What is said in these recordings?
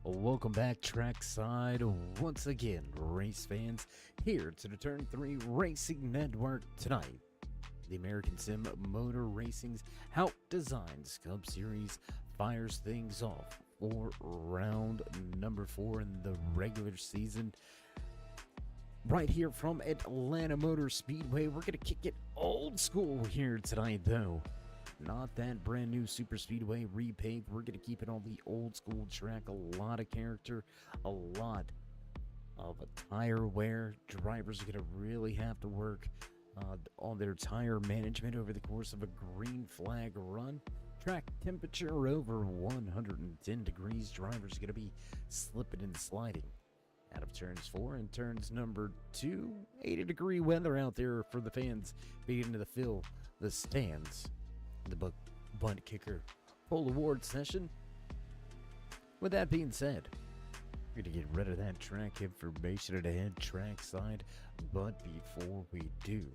Welcome back trackside once again, race fans, here to the Turn 3 Racing Network tonight. The American Sim Motor Racing's Hauck Designs Cup Series fires things off for round number 4 in the regular season. Right here from Atlanta Motor Speedway, we're going to kick it old school here tonight though. Not that brand new super speedway repaved. We're going to keep it on the old school track. A lot of character, a lot of tire wear. Drivers are going to really have to work on their tire management over the course of a green flag run. Track temperature over 110 degrees. Drivers are going to be slipping and sliding out of turns 4 and turns number 2. 80-degree weather out there for the fans beginning to fill the stands. The bunt kicker pole award session. With that being said, we're going to get rid of that track information at ahead trackside. But before we do,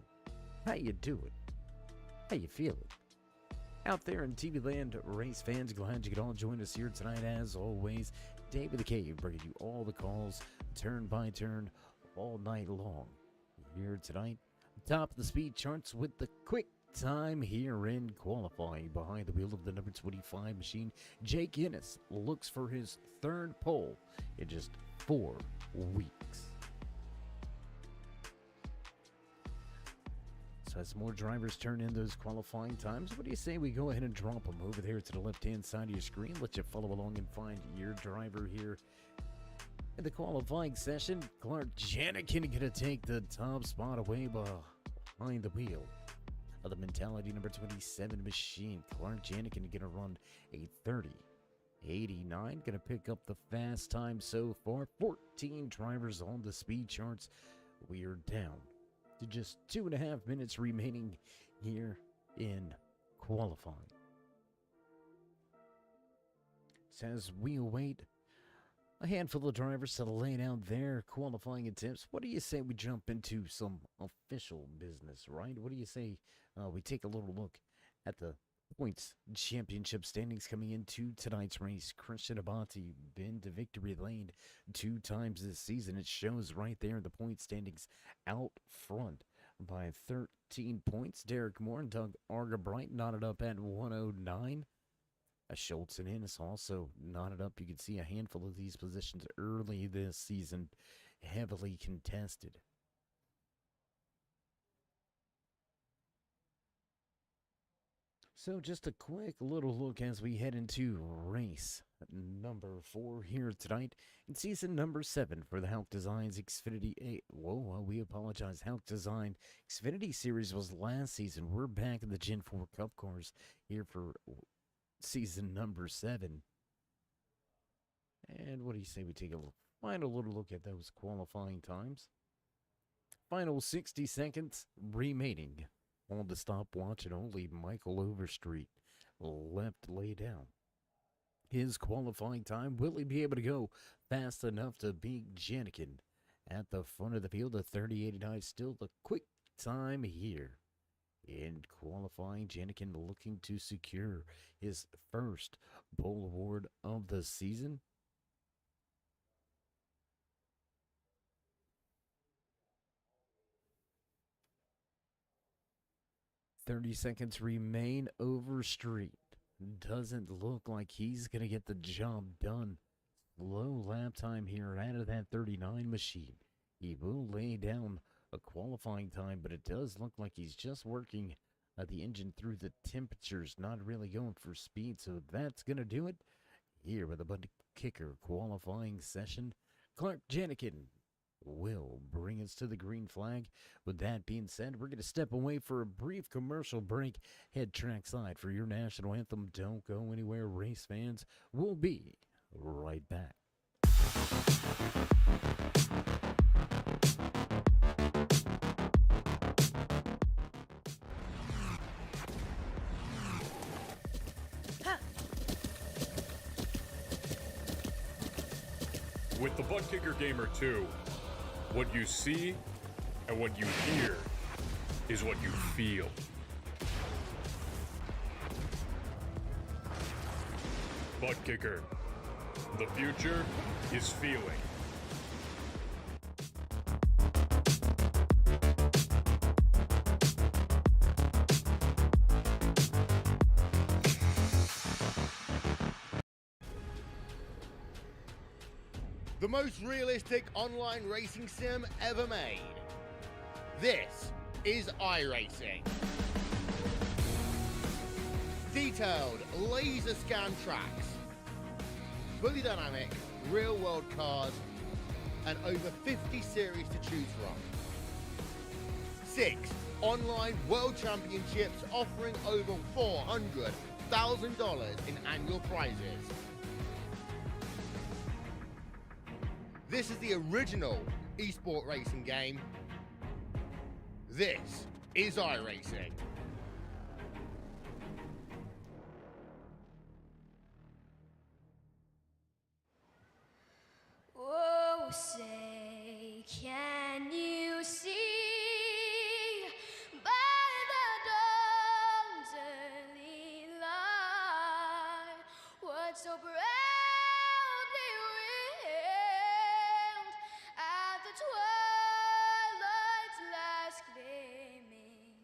how you doing? How you feeling? Out there in TV land, race fans, glad you could all join us here tonight. As always, Dave of the Cave bringing you all the calls, turn by turn, all night long. Here tonight, top of the speed charts with the quick time here in qualifying. Behind the wheel of the number 25 machine, Jake Ennis looks for his third pole in just 4 weeks. So as more drivers turn in those qualifying times, what do you say we go ahead and drop them over there to the left-hand side of your screen? Let you follow along and find your driver here in the qualifying session. Clark Janikin gonna take the top spot away behind the wheel of the Mentality number 27 machine. Clark Janikin gonna run a 30:89. Gonna pick up the fast time so far. 14 drivers on the speed charts. We are down to just 2.5 minutes remaining here in qualifying. So as we await a handful of drivers to lay down their qualifying attempts, what do you say we jump into some official business, right? What do you say we take a little look at the points championship standings coming into tonight's race? Christian Abate been to victory lane 2 times this season. It shows right there in the point standings, out front by 13 points. Derek Moore and Doug Argabright knotted up at 109. Schultz and Ennis also knotted up. You can see a handful of these positions early this season, heavily contested. So just a quick little look as we head into race number 4 here tonight in season number 7 for the Hauck Designs Xfinity 8. Whoa, we apologize. Hauck Design Xfinity Series was last season. We're back in the Gen 4 Cup cars here for season number 7. And what do you say we take a final little look at those qualifying times? Final 60 seconds remaining on the stopwatch, and only Michael Overstreet left lay down his qualifying time. Will he be able to go fast enough to beat Janikin at the front of the field? A 30:89 still the quick time here in qualifying. Janikin looking to secure his first pole award of the season. "30 seconds remain. Overstreet doesn't look like he's going to get the job done. Low lap time here out of that 39 machine. He will lay down a qualifying time, but it does look like he's just working the engine through the temperatures, not really going for speed. So that's going to do it here with a bunt kicker qualifying session. Clark Janikin will bring us to the green flag. With that being said, we're going to step away for a brief commercial break. Head trackside for your national anthem. Don't go anywhere, race fans. We'll be right back. With the Butt Kicker Gamer 2, what you see and what you hear is what you feel. Butt Kicker, The future is feeling. The most realistic online racing sim ever made. This is iRacing. Detailed laser scan tracks, fully dynamic real world cars, and over 50 series to choose from. 6 online world championships offering over $400,000 in annual prizes. This is the original esport racing game. This is iRacing. Oh, say, can you see by the dawn's early light what so proudly wailed at the twilight's last gleaming,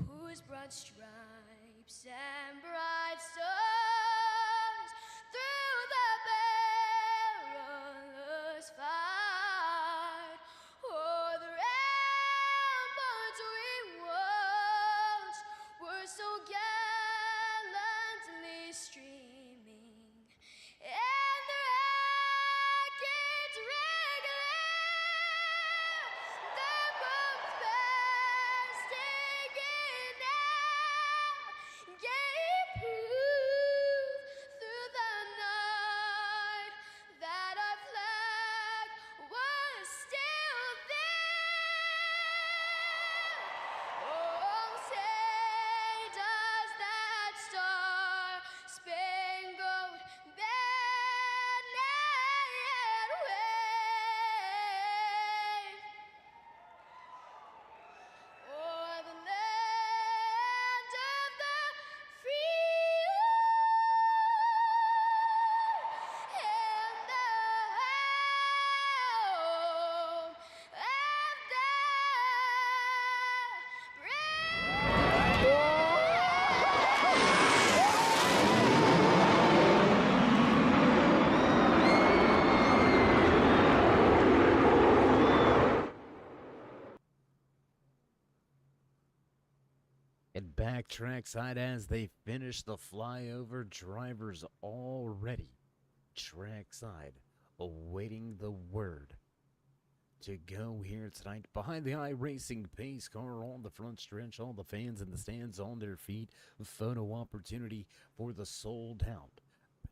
whose broad stripes and bright stars through the perilous fight o'er the ramparts we watched were so gallantly streaming, and the rockets regular, the bombs bursting in air, gave proof through the night that our flag was still there. Oh, say does that star-spangled banner yet wave o'er the land of the free and the home of the And back trackside as they finish the flyover, drivers already trackside awaiting the word to go here tonight. Behind the iRacing pace car on the front stretch, all the fans in the stands on their feet. Photo opportunity for the sold out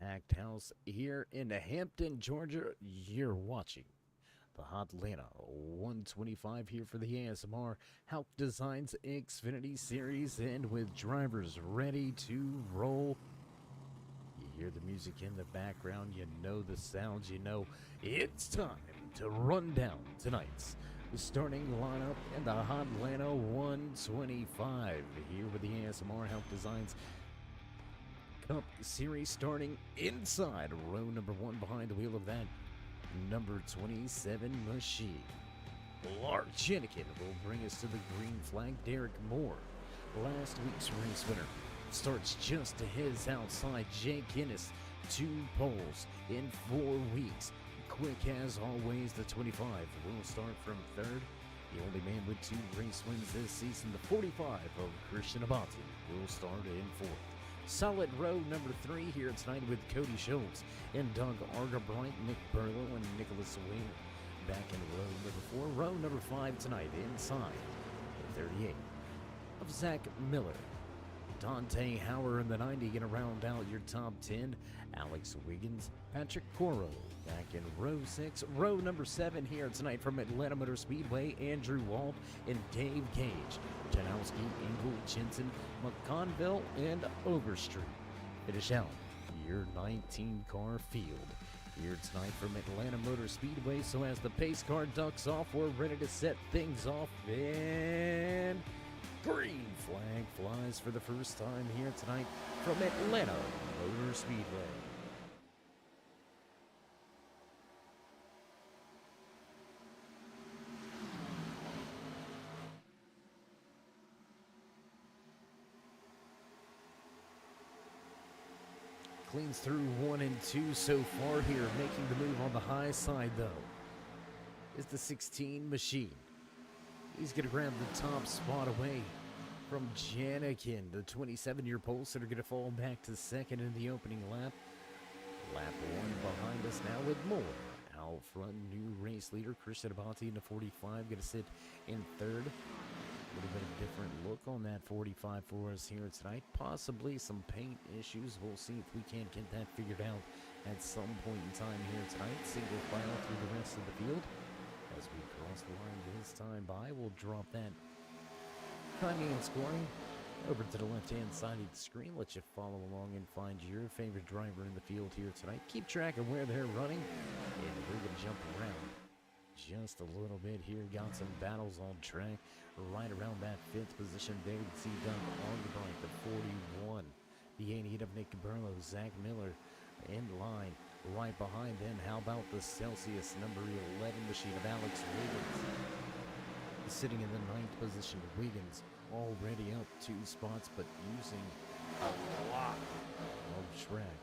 packed house here in Hampton, Georgia. You're watching the Atlanta 125 here for the ASMR Hauck Designs Xfinity Series, and with drivers ready to roll. You hear the music in the background, you know the sounds, you know it's time to run down tonight's starting lineup in the Atlanta 125 here with the ASMR Hauck Designs Cup Series, starting inside row number 1 behind the wheel of that number 27 machine. Lark Jenikin will bring us to the green flag. Derek Moore, last week's race winner, starts just to his outside. Jake Innes, 2 poles in 4 weeks. Quick as always, the 25 will start from 3rd. The only man with 2 race wins this season, the 45 of Christian Abati, will start in 4th. Solid row number 3 here tonight with Cody Schultz and Doug Argabright, Nick Burlow, and Nicholas Wayne. Back in row number 4. Row number 5 tonight inside the 38 of Zach Miller. Dante Hauer in the 90 going to round out your top 10. Alex Wiggins, Patrick Coro. Back in row 6. Row number 7 here tonight from Atlanta Motor Speedway, Andrew Walt and Dave Gage. Janowski, Engel, Jensen, McConville, and Overstreet. Finish out your 19-car field here tonight from Atlanta Motor Speedway. So as the pace car ducks off, we're ready to set things off, and green flag flies for the first time here tonight from Atlanta Motor Speedway. Cleans through 1 and 2 so far here. Making the move on the high side, though, is the 16 machine. He's going to grab the top spot away from Janikin. The 27-year pole sitter going to fall back to second in the opening lap. Lap 1 behind us now with more. Out front, new race leader Christian Abate in the 45 going to sit in third. A little bit of a different look on that 45 for us here tonight. Possibly some paint issues. We'll see if we can't get that figured out at some point in time here tonight. Single file through the rest of the field. As we cross the line this time by, we'll drop that timing and scoring over to the left-hand side of the screen. Let you follow along and find your favorite driver in the field here tonight. Keep track of where they're running, and we're going to jump around just a little bit here. Got some battles on track right around that 5th position. David C. Dunn on the right, the 41. The 88 of Nick Burlow, Zach Miller in line. Right behind them, how about the Celsius number 11 machine of Alex Wiggins? Sitting in the 9th position, Wiggins already up 2 spots, but using a lot of track.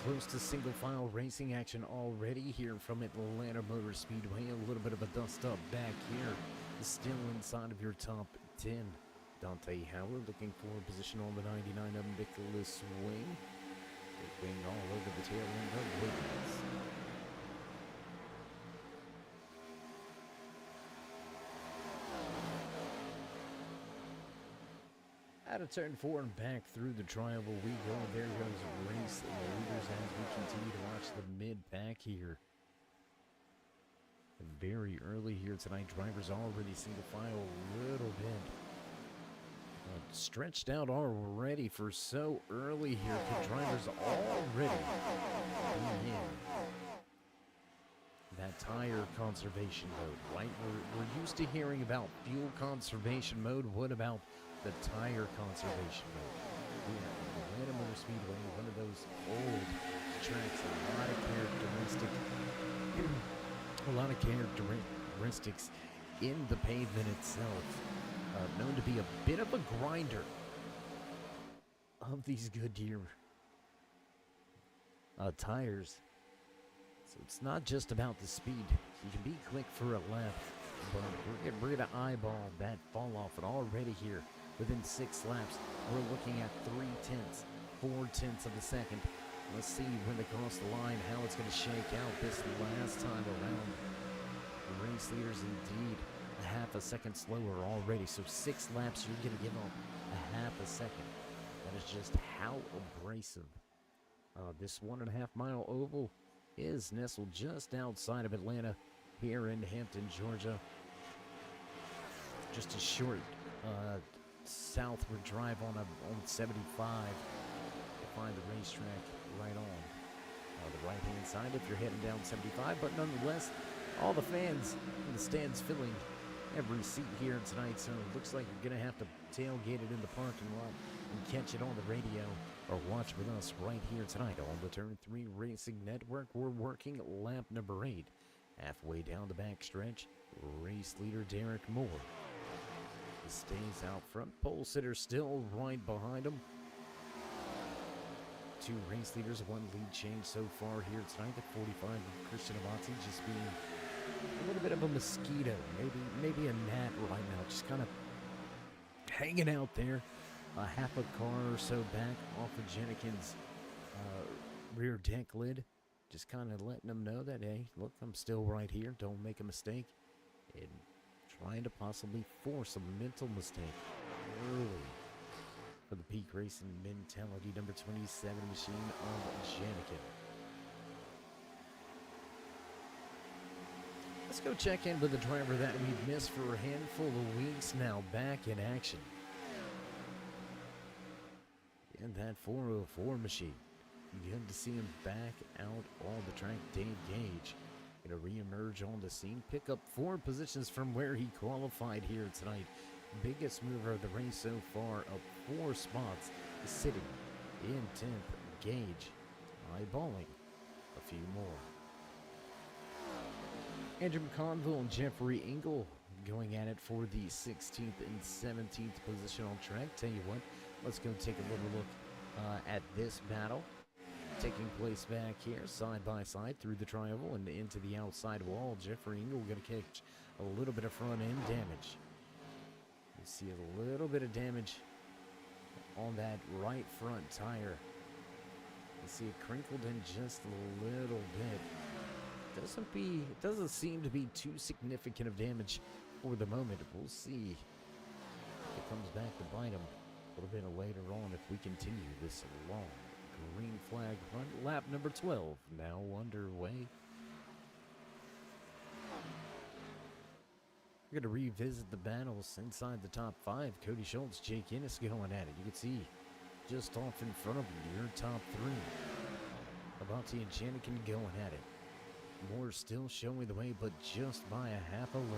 Close to single file racing action already here from Atlanta Motor Speedway. A little bit of a dust up back here. Still inside of your top 10. Dante Howard looking for a position on the 99 of Nicholas Wing. Wing all over the tail end of Wiggins. Out of turn 4 and back through the triangle we go. There goes race leaders as we continue to watch the mid-pack here. Very early here tonight. Drivers already single file a little bit. Stretched out already for so early here. The drivers already being in that tire conservation mode, right? We're used to hearing about fuel conservation mode. What about the tire conservation mode? Yeah, Atlanta Motor Speedway, one of those old tracks, a lot of characteristics in the pavement itself. Known to be a bit of a grinder of these Goodyear tires. So it's not just about the speed. You can be quick for a lap, but we're going to eyeball that fall off. And already here, within 6 laps, we're looking at 0.4 of a second. Let's see when they cross the line how it's going to shake out this last time around. The race leaders indeed a half a second slower already. So 6 laps, you're going to give up a half a second. That is just how abrasive this 1.5 mile oval is, nestled just outside of Atlanta here in Hampton, Georgia. Just a short southward drive on 75 to find the racetrack right on the right-hand side if you're heading down 75. But nonetheless, all the fans in the stands filling every seat here tonight, so it looks like you're going to have to tailgate it in the parking lot and catch it on the radio or watch with us right here tonight on the Turn 3 Racing Network. We're working lap number 8. Halfway down the backstretch, race leader Derek Moore. He stays out front. Pole sitter still right behind him. 2 race leaders, 1 lead change so far here tonight. The 45 of Christian Abate just being a little bit of a mosquito, maybe a gnat right now, just kind of hanging out there, a half a car or so back off of Jenikin's rear deck lid, just kind of letting them know that, hey, look, I'm still right here, don't make a mistake, and trying to possibly force a mental mistake early for the Peak Racing mentality, number 27 machine of Jenikin. Let's go check in with the driver that we've missed for a handful of weeks now, back in action. And that 404 machine. Good to see him back out on the track. Dave Gage going to re-emerge on the scene, pick up 4 positions from where he qualified here tonight. Biggest mover of the race so far, up 4 spots, sitting in 10th. Gage eyeballing a few more. Andrew McConville and Jeffrey Engel going at it for the 16th and 17th position on track. Tell you what, let's go take a little look at this battle taking place back here, side by side, through the tri-oval and into the outside wall. Jeffrey Engel going to catch a little bit of front end damage. You see a little bit of damage on that right front tire. You see it crinkled in just a little bit. It doesn't seem to be too significant of damage for the moment. We'll see if it comes back to bite him a little bit later on if we continue this long green flag run. Lap number 12 now underway. We're going to revisit the battles inside the top 5. Cody Schultz, Jake Ennis going at it. You can see just off in front of him, your top 3. Avanti and Janikin going at it. Moore still showing the way, but just by a half a length.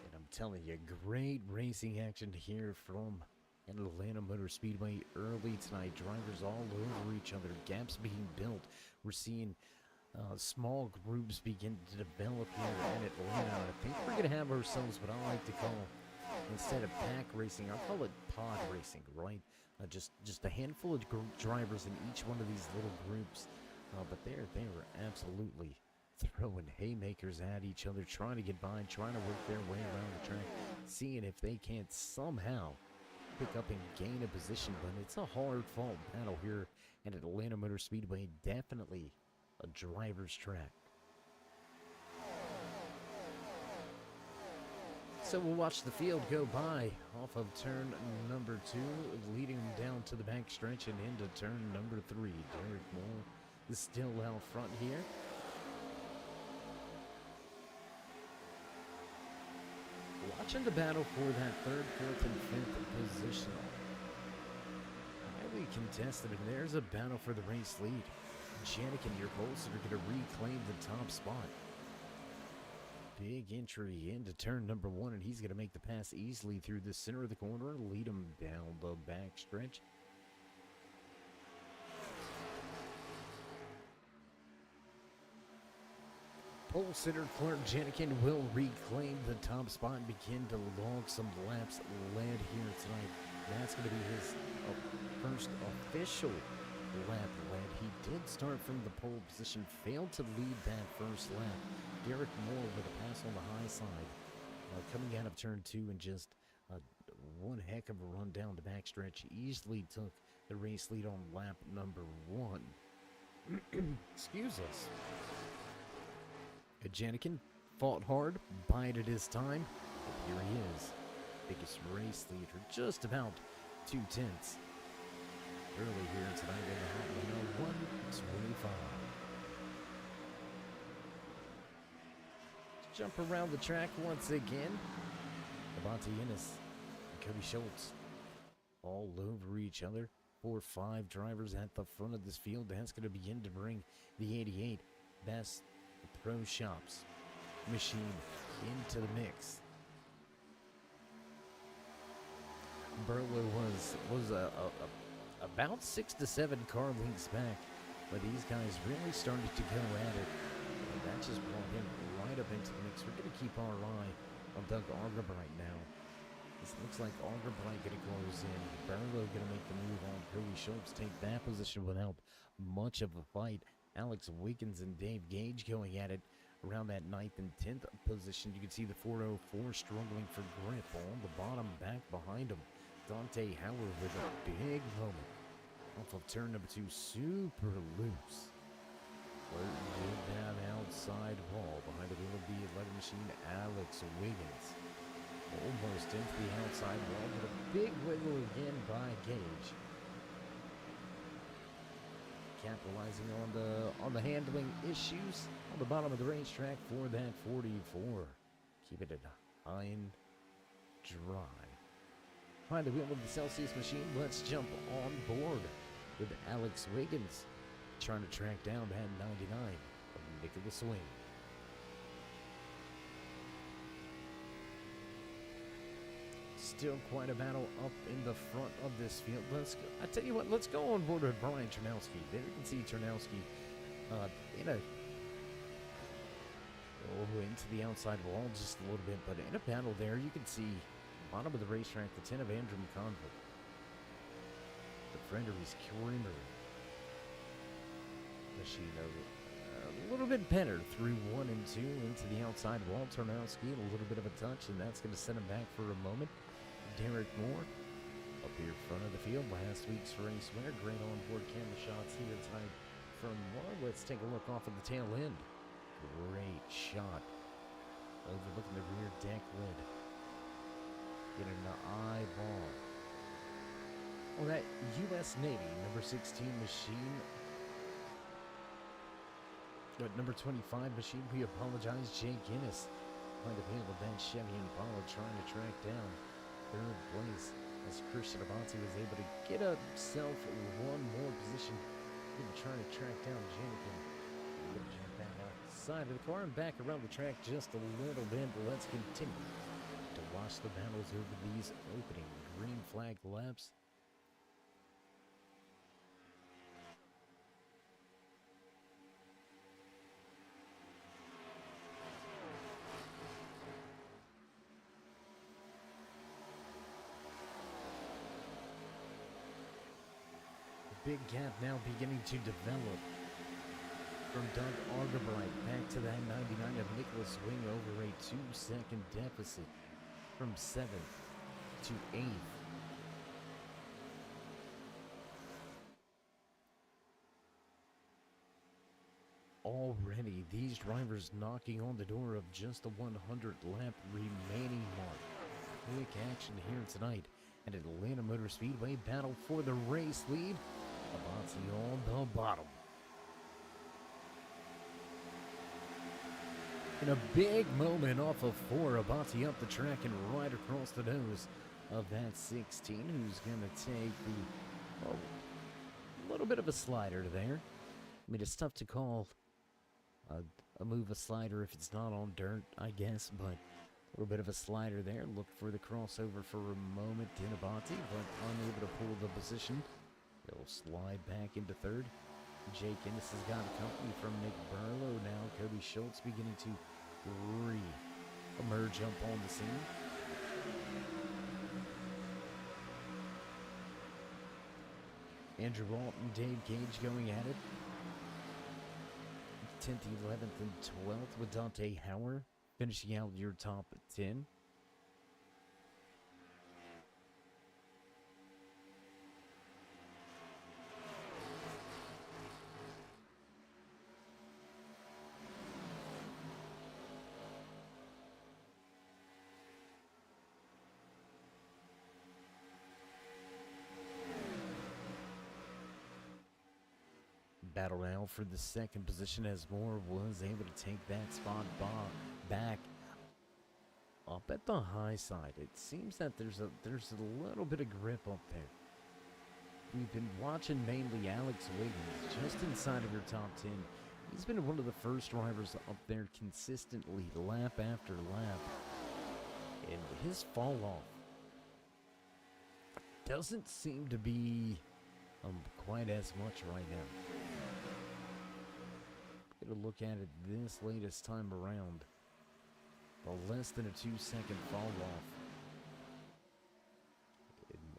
And I'm telling you, great racing action here from Atlanta Motor Speedway early tonight. Drivers all over each other, gaps being built. We're seeing small groups begin to develop here in Atlanta. I think we're going to have ourselves what I like to call, instead of pack racing, I'll call it pod racing, right? Just a handful of drivers in each one of these little groups. But they were absolutely throwing haymakers at each other, trying to get by, trying to work their way around the track, seeing if they can't somehow pick up and gain a position. But it's a hard-fought battle here at Atlanta Motor Speedway. Definitely a driver's track. So we'll watch the field go by off of turn number 2, leading them down to the back stretch and into turn number 3. Derek Moore is still out front here. Watching the battle for that 3rd, 4th, and 5th position. Highly contested, and there's a battle for the race lead. Janik and your Bolts are going to reclaim the top spot. Big entry into turn number 1, and he's going to make the pass easily through the center of the corner and lead him down the back stretch. Pole sitter Clark Janikin will reclaim the top spot and begin to log some laps led here tonight. That's going to be his first official lap led. He did start from the pole position, failed to lead that first lap. Derek Moore with a pass on the high side, coming out of turn 2 and just one heck of a run down the backstretch. Easily took the race lead on lap number 1. Excuse us. Janikin fought hard, bided his time. Here he is. Biggest race leader, just about 2 tenths. Early here tonight in the 125. Let's jump around the track once again. Avanti Ennis and Cody Schultz all over each other. 4 or 5 drivers at the front of this field. That's going to begin to bring the 88 Best Pro Shops machine into the mix. Burlow was about 6 to 7 car lengths back, but these guys really started to go at it, and that just brought him right up into the mix. We're going to keep our eye on Doug Argerbright now. This looks like Argerbright going to close in. Burlow going to make the move on. Cody Schultz take that position without much of a fight. Alex Wiggins and Dave Gage going at it around that 9th and 10th position. You can see the 404 struggling for grip on the bottom back behind him. Dante Howard with a big moment off of turn number 2, super loose. Flirting with that outside wall behind the wheel of the 11 machine, Alex Wiggins. Almost into the outside wall, but a big wiggle again by Gage. Capitalizing on the handling issues on the bottom of the racetrack for that 44. Keep it high and dry. Behind the wheel of the Celsius machine, let's jump on board with Alex Wiggins trying to track down that 99 of Nicholas Swing. still quite a battle up in the front of this field. I tell you what, let's go on board with Brian Ternowski. There you can see Ternowski into the outside wall just a little bit, but in a battle there, you can see bottom of the racetrack, the 10 of Andrew McConville, the friend of his Kramer machine, a little bit better through 1 and 2 into the outside wall. Ternowski a little bit of a touch, and that's going to set him back for a moment. Derek Moore up here front of the field, last week's race winner. Great onboard camera shots here tonight from Moore. Let's take a look off at the tail end. Great shot overlooking the rear deck lid. Getting an eyeball. Oh, that U.S. Navy number 16 machine. Number 25 machine, we apologize. Jay Guinness behind the wheel of that Chevy Impala trying to track down third place as Christian Abbasi was able to get himself one more position. Trying to track down Jacob. Jump back outside of the car and back around the track just a little bit. Let's continue to watch the battles over these opening green flag laps. Big gap now beginning to develop from Doug Argabright back to that 99 of Nicholas Wing over a 2-second deficit from 7th to 8th. Already these drivers knocking on the door of just the 100 lap remaining mark. Quick action here tonight at Atlanta Motor Speedway. Battle for the race lead. Abbasi on the bottom. In a big moment off of 4, Abbasi up the track and right across the nose of that 16, who's going to take a little bit of a slider there. I mean, it's tough to call a move a slider if it's not on dirt, I guess, but a little bit of a slider there. Look for the crossover for a moment in Abbasi, but unable to pull the position. He'll slide back into third. Jake Ennis has got company from Nick Barlow now. Cody Schultz beginning to emerge up on the scene. Andrew Walton, Dave Gage going at it. 10th, 11th, and 12th with Dante Hauer finishing out your top 10. Battle now for the second position as Moore was able to take that spot back up at the high side. It seems that there's a little bit of grip up there. We've been watching mainly Alex Wiggins just inside of your top 10. He's been one of the first drivers up there consistently lap after lap. And his fall off doesn't seem to be quite as much right now. Get a look at it this latest time around. A less than a 2-second fall off.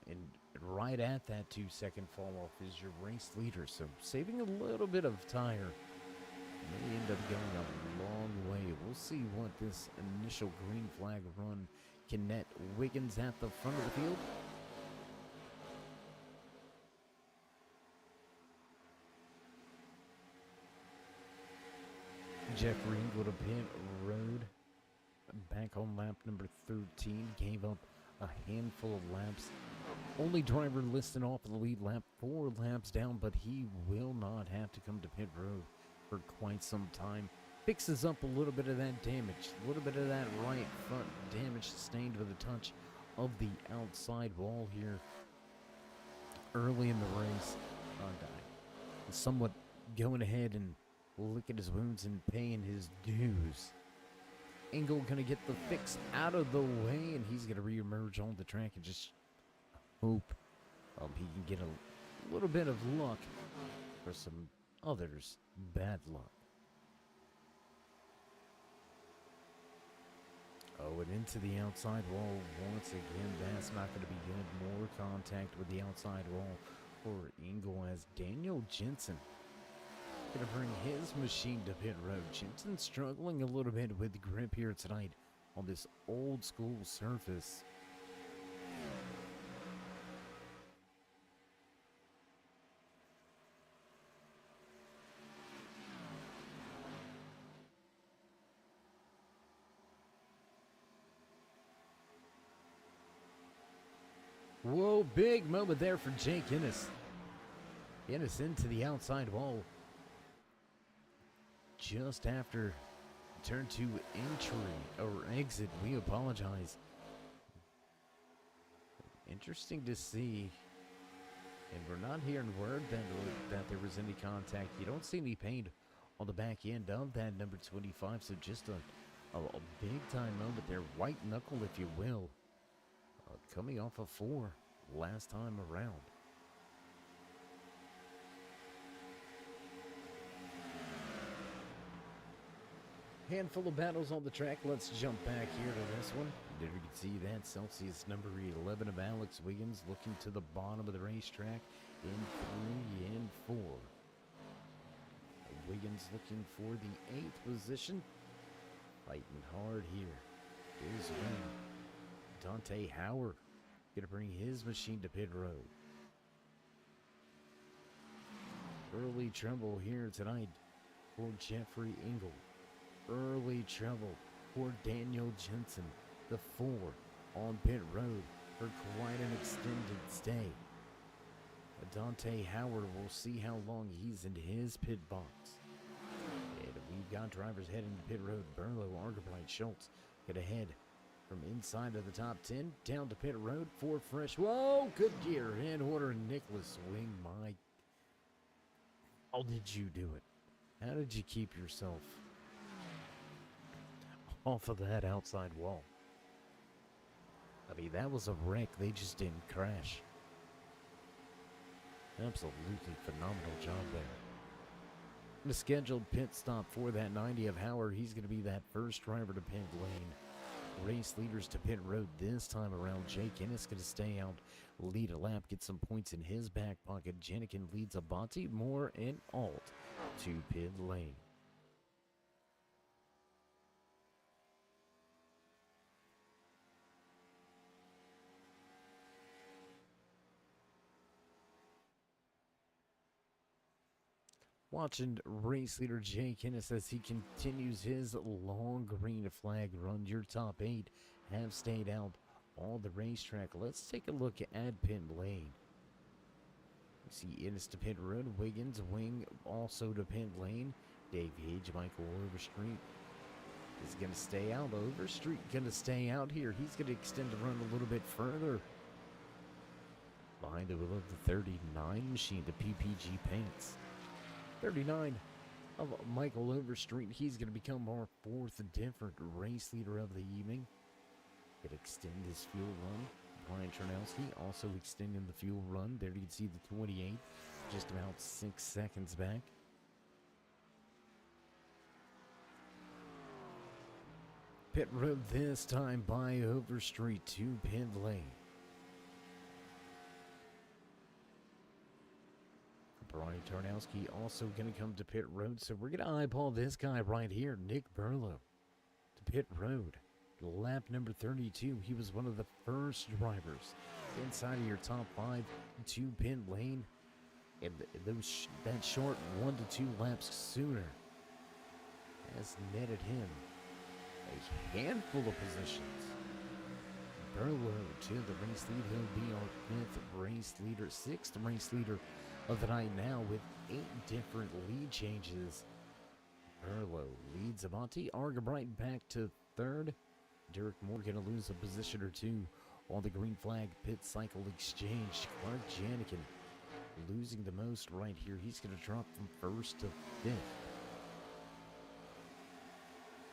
And right at that 2-second fall off is your race leader. So saving a little bit of tire may end up going a long way. We'll see what this initial green flag run can net. Wiggins at the front of the field. Jeff Ringwood of pit road back on lap number 13, gave up a handful of laps. Only driver listed off the lead lap, 4 laps down, but he will not have to come to pit road for quite some time. Fixes up a little bit of that damage, a little bit of that right front damage sustained with a touch of the outside wall here early in the race. Somewhat going ahead and licking his wounds and paying his dues Engel gonna get the fix out of the way, and he's gonna reemerge on the track and just hope he can get a little bit of luck for some others' bad luck. Oh, and into the outside wall once again. That's not going to be good. More contact with the outside wall for Engel as Daniel Jensen going to bring his machine to pit road. Jensen struggling a little bit with grip here tonight on this old school surface. Whoa, big moment there for Jake Ennis. Ennis into the outside wall. Just after turn to entry, or exit, we apologize. Interesting to see. And we're not hearing word that there was any contact. You don't see any paint on the back end of that number 25, so just a big time moment there. White knuckle, if you will. Coming off of 4 last time around. Handful of battles on the track. Let's jump back here to this one. There you can see that Celsius number 11 of Alex Wiggins looking to the bottom of the racetrack in 3 and 4. Wiggins looking for the 8th position. Fighting hard here. Here's win. Dante Howard gonna bring his machine to pit road. Early trouble here tonight for Jeffrey Engel. Early trouble for Daniel Jensen, the 4 on pit road for quite an extended stay. Dante Howard will see how long he's in his pit box. And we've got drivers heading to pit road. Burlow, Argerbright, Schultz get ahead from inside of the top 10 down to pit road for fresh. Whoa, good gear in order. Nicholas Wing, my. How did you do it? How did you keep yourself off of that outside wall? I mean, that was a wreck. They just didn't crash. Absolutely phenomenal job there. The scheduled pit stop for that 90 of Howard. He's going to be that first driver to pit lane. Race leaders to pit road this time around. Jake Ennis going to stay out, lead a lap, get some points in his back pocket. Jenikin leads Abati, Moore, and Alt to pit lane. Watching race leader Jake Ennis as he continues his long green flag run. Your top 8 have stayed out on the racetrack. Let's take a look at pit lane. We see Ennis to pit road. Wiggins, Wing also to pit lane. Dave Hage, Michael Overstreet is going to stay out. Overstreet going to stay out here. He's going to extend the run a little bit further. Behind the wheel of the 39 machine, the PPG Paints. 39 of Michael Overstreet. He's going to become our 4th different race leader of the evening. Could extend his fuel run. Brian Chernowski also extending the fuel run. There you can see the 28, just about 6 seconds back. Pit road this time by Overstreet to pit lane. Brian Tarnowski also going to come to pit road, so we're going to eyeball this guy right here, Nick Burlow, to pit road. Lap number 32, he was one of the first drivers inside of your top 5 to pit lane, and that short 1 to 2 laps sooner has netted him a handful of positions. Burlow to the race lead. He'll be our 5th race leader, 6th race leader of the night now with 8 different lead changes. Burlow leads Avanti. Argabright back to 3rd. Derek Moore going to lose a position or 2 on the green flag pit cycle exchange. Clark Janikin losing the most right here. He's going to drop from 1st to 5th.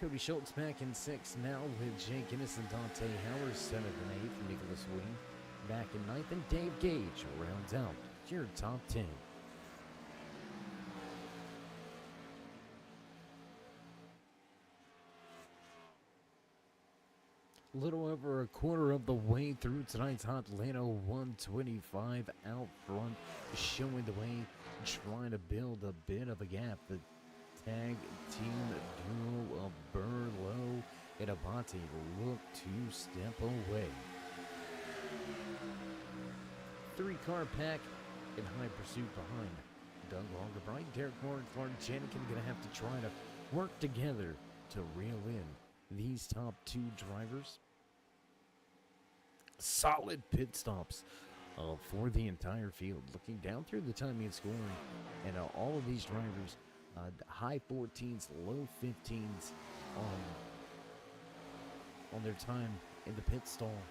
Cody Schultz back in 6th now with Jake Innes and Dante Howard 7th and 8th. Nicholas Wing back in 9th, and Dave Gage rounds out your top 10. Little over a quarter of the way through tonight's Hotlanta 125 out front, showing the way, trying to build a bit of a gap. The tag team duo of Burlow and Abate look to step away. 3-car pack in high pursuit behind Doug Algebright, Derek Moore, and Clark Jenikin going to have to try to work together to reel in these top 2 drivers. Solid pit stops for the entire field. Looking down through the timing and scoring, and all of these drivers, high 14s, low 15s on their time in the pit stall.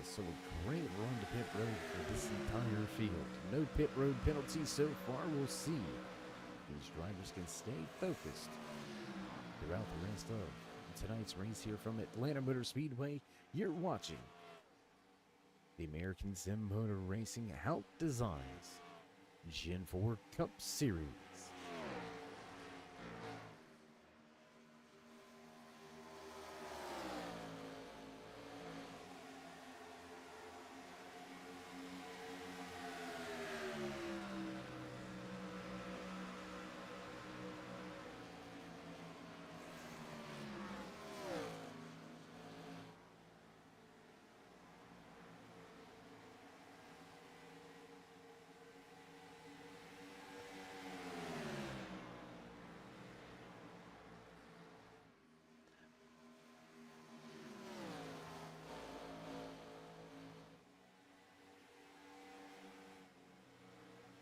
So a great run to pit road for this entire field. No pit road penalties so far. We'll see if these drivers can stay focused throughout the rest of tonight's race here from Atlanta Motor Speedway. You're watching the American Sim Motor Racing Hauck Designs Gen 4 Cup Series.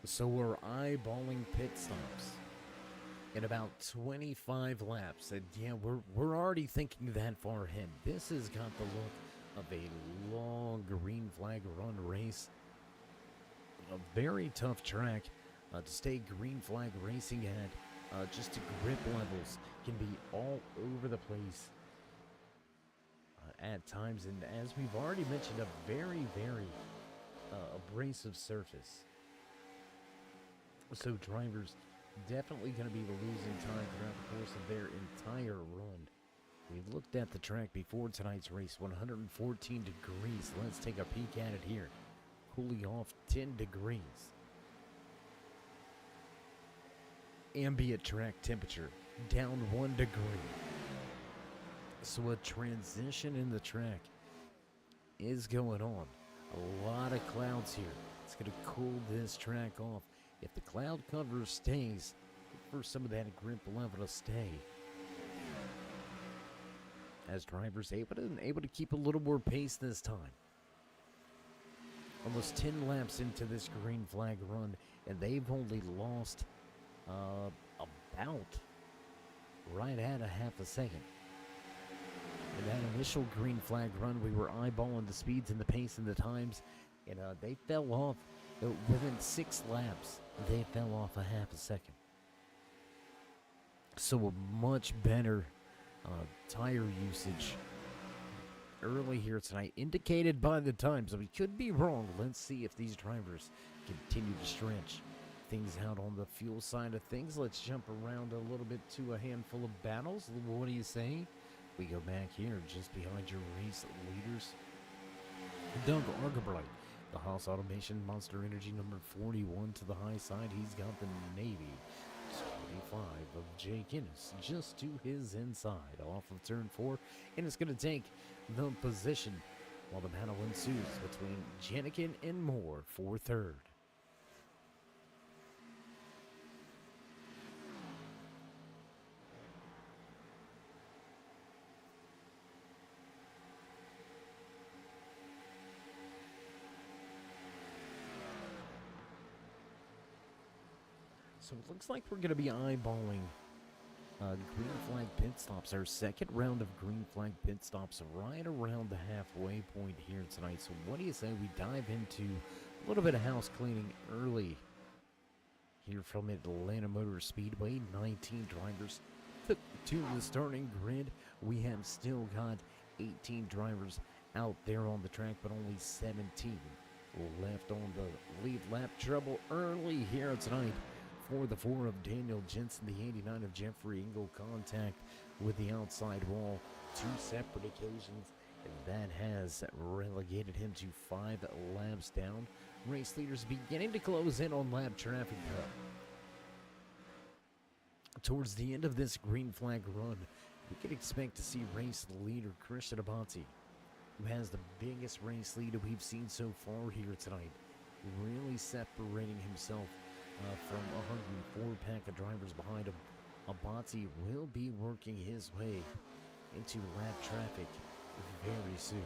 So we're eyeballing pit stops in about 25 laps, and yeah, we're already thinking that far ahead. This has got the look of a long green flag run race, a very tough track to stay green flag racing at. Just the grip levels can be all over the place at times, and as we've already mentioned, a very abrasive surface. So drivers definitely going to be losing time throughout the course of their entire run. We've looked at the track before tonight's race, 114 degrees. Let's take a peek at it here. Cooling off 10 degrees. Ambient track temperature down 1 degree. So a transition in the track is going on. A lot of clouds here. It's going to cool this track off. If the cloud cover stays, look for some of that grip level to stay. As drivers able to keep a little more pace this time. Almost 10 laps into this green flag run, and they've only lost about right at a half a second. In that initial green flag run, we were eyeballing the speeds and the pace and the times, and they fell off within 6 laps. They fell off a half a second. So a much better tire usage early here tonight, indicated by the times. So we could be wrong. Let's see if these drivers continue to stretch things out on the fuel side of things. Let's jump around a little bit to a handful of battles. What do you say? We go back here just behind your race leaders. Doug Argabright, the Haas Automation Monster Energy number 41 to the high side. He's got the Navy 25 of Jake Innes just to his inside off of turn 4, and it's going to take the position while the battle ensues between Jenikin and Moore for third. So it looks like we're going to be eyeballing green flag pit stops, our second round of green flag pit stops right around the halfway point here tonight. So what do you say we dive into a little bit of house cleaning early here from Atlanta Motor Speedway? 19 drivers took to the starting grid. We have still got 18 drivers out there on the track, but only 17 left on the lead lap. Trouble early here tonight for the 4 of Daniel Jensen, the 89 of Jeffrey Engel. Contact with the outside wall 2 separate occasions, and that has relegated him to 5 laps down. Race leaders beginning to close in on lap traffic though. Towards the end of this green flag run, we can expect to see race leader Christian Abate, who has the biggest race lead we've seen so far here tonight, really separating himself from a 104 pack of drivers behind him. Abate will be working his way into lap traffic very soon.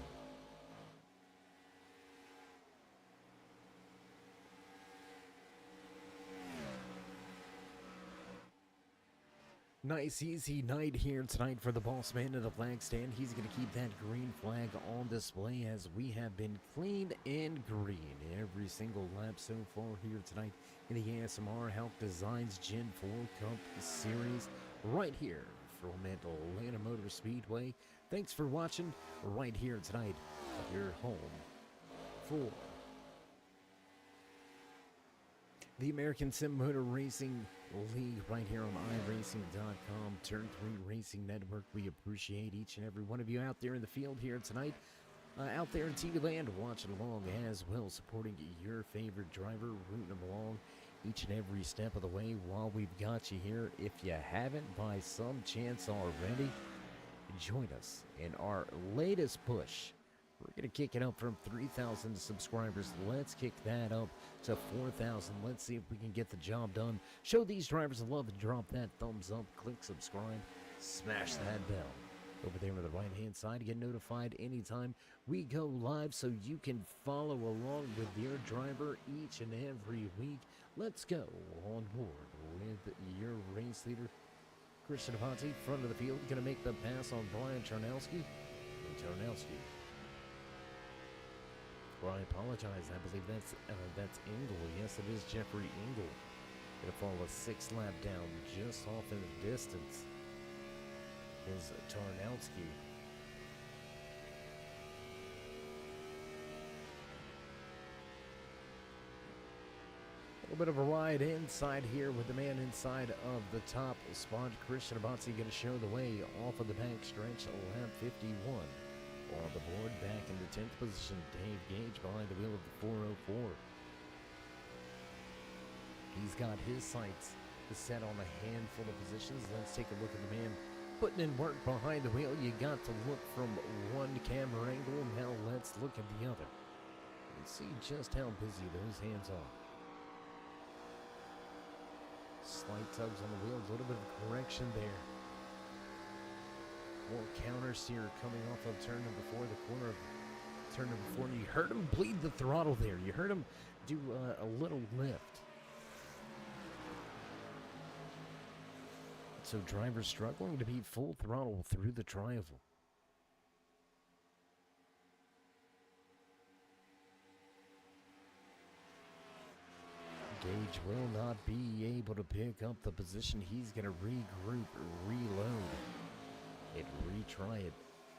Nice easy night here tonight for the boss man in the flag stand. He's going to keep that green flag on display as we have been clean and green every single lap so far here tonight in the ASMR Hauck Designs Gen 4 Cup Series right here from Atlanta Motor Speedway. Thanks for watching right here tonight at your home for the American Sim Motor Racing League right here on iRacing.com, Turn 3 Racing Network. We appreciate each and every one of you out there in the field here tonight, out there in TV land, watching along as well, supporting your favorite driver, rooting them along each and every step of the way while we've got you here. If you haven't by some chance already, join us in our latest push. We're going to kick it up from 3,000 subscribers. Let's kick that up to 4,000. Let's see if we can get the job done. Show these drivers the love and drop that thumbs up. Click subscribe. Smash that bell over there on the right-hand side to get notified anytime we go live so you can follow along with your driver each and every week. Let's go on board with your race leader, Christian Abate, front of the field. Going to make the pass on Brian Charnowski. And Charnowski, well, I apologize. I believe that's Engel. Yes, it is Jeffrey Engel. Gonna fall a 6th lap down, just off in the distance is Tarnowski. A little bit of a ride inside here with the man inside of the top spot. Christian Abate going to show the way off of the back stretch, lap 51. On the board, back into 10th position, Dave Gage behind the wheel of the 404. He's got his sights set on a handful of positions. Let's take a look at the man putting in work behind the wheel. You got to look from one camera angle. Now let's look at the other and see just how busy those hands are. Slight tugs on the wheel, a little bit of correction there. More counter steer coming off of turn number 4, the corner of turn number 4. And you heard him bleed the throttle there. You heard him do a little lift. So drivers struggling to be full throttle through the tri-oval. Gage will not be able to pick up the position. He's going to regroup, reload, and retry it.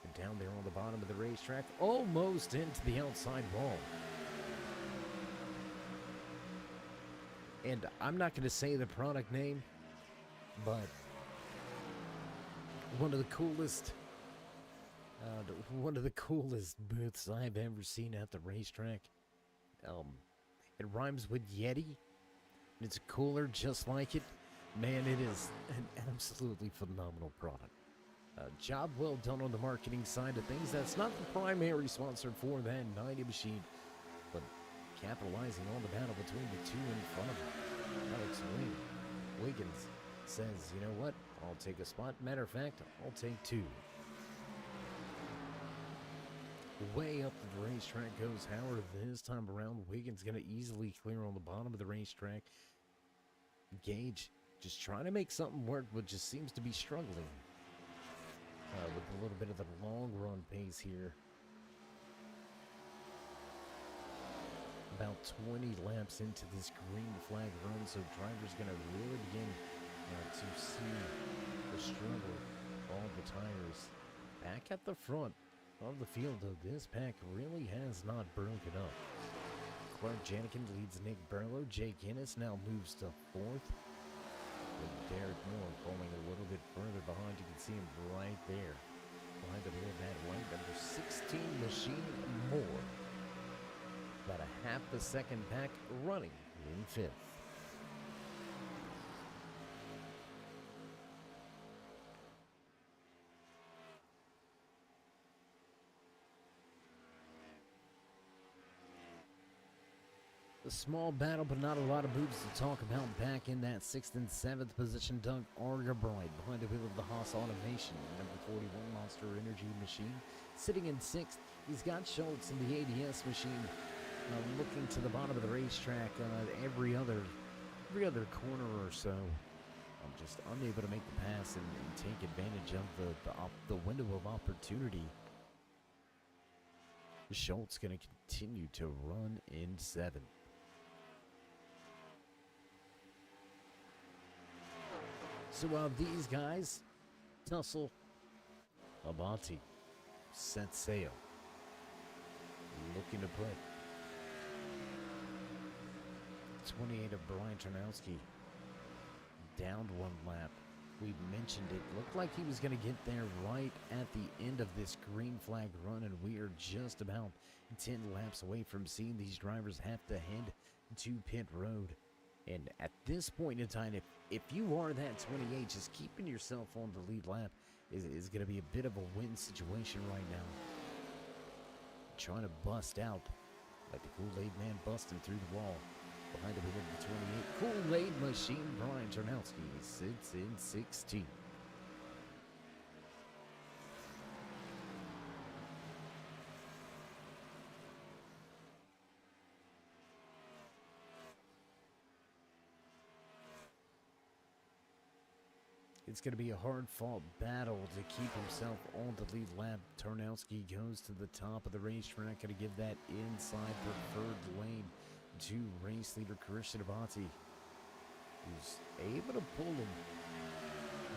And down there on the bottom of the racetrack, almost into the outside wall. And I'm not going to say the product name, but one of the coolest booths I've ever seen at the racetrack. It rhymes with Yeti. It's a cooler just like it. Man, it is an absolutely phenomenal product. Job well done on the marketing side of things. That's not the primary sponsor for that 90 machine, but capitalizing on the battle between the two in front of him. Alex Wiggins says, you know what, I'll take a spot. Matter of fact, I'll take 2. Way up the racetrack goes Howard. This time around, Wiggins going to easily clear on the bottom of the racetrack. Gage just trying to make something work, but just seems to be struggling with a little bit of the long run pace here. About 20 laps into this green flag run, so drivers going to really begin to see the struggle all the tires back at the front of the field, though this pack really has not broken up. Clark Janikin leads Nick Burlow. Jake Innes now moves to 4th. With Derek Moore falling a little bit further behind. You can see him right there. Behind the wheel of that white number 16 Machine Moore. About a half a second back, running in 5th. A small battle, but not a lot of moves to talk about. Back in that 6th and 7th position, Doug Argabride behind the wheel of the Haas Automation. Number 41, Monster Energy Machine. Sitting in 6th, he's got Schultz in the ADS machine. Looking to the bottom of the racetrack every other corner or so. I'm just unable to make the pass and take advantage of the window of opportunity. Schultz going to continue to run in 7th. So while these guys tussle, Abati set sail, looking to put 28 of Brian Tarnowski down 1 lap. We mentioned it looked like he was going to get there right at the end of this green flag run, and we are just about 10 laps away from seeing these drivers have to head to pit road. And at this point in time, if you are that 28, just keeping yourself on the lead lap is going to be a bit of a win situation right now. Trying to bust out like the Kool-Aid man busting through the wall. Behind the wheel of the 28, Kool-Aid Machine, Brian Tarnowski sits in 16. It's going to be a hard-fought battle to keep himself on the lead lap. Tarnowski goes to the top of the racetrack, going to give that inside preferred lane to race leader Christian Abati, who's able to pull him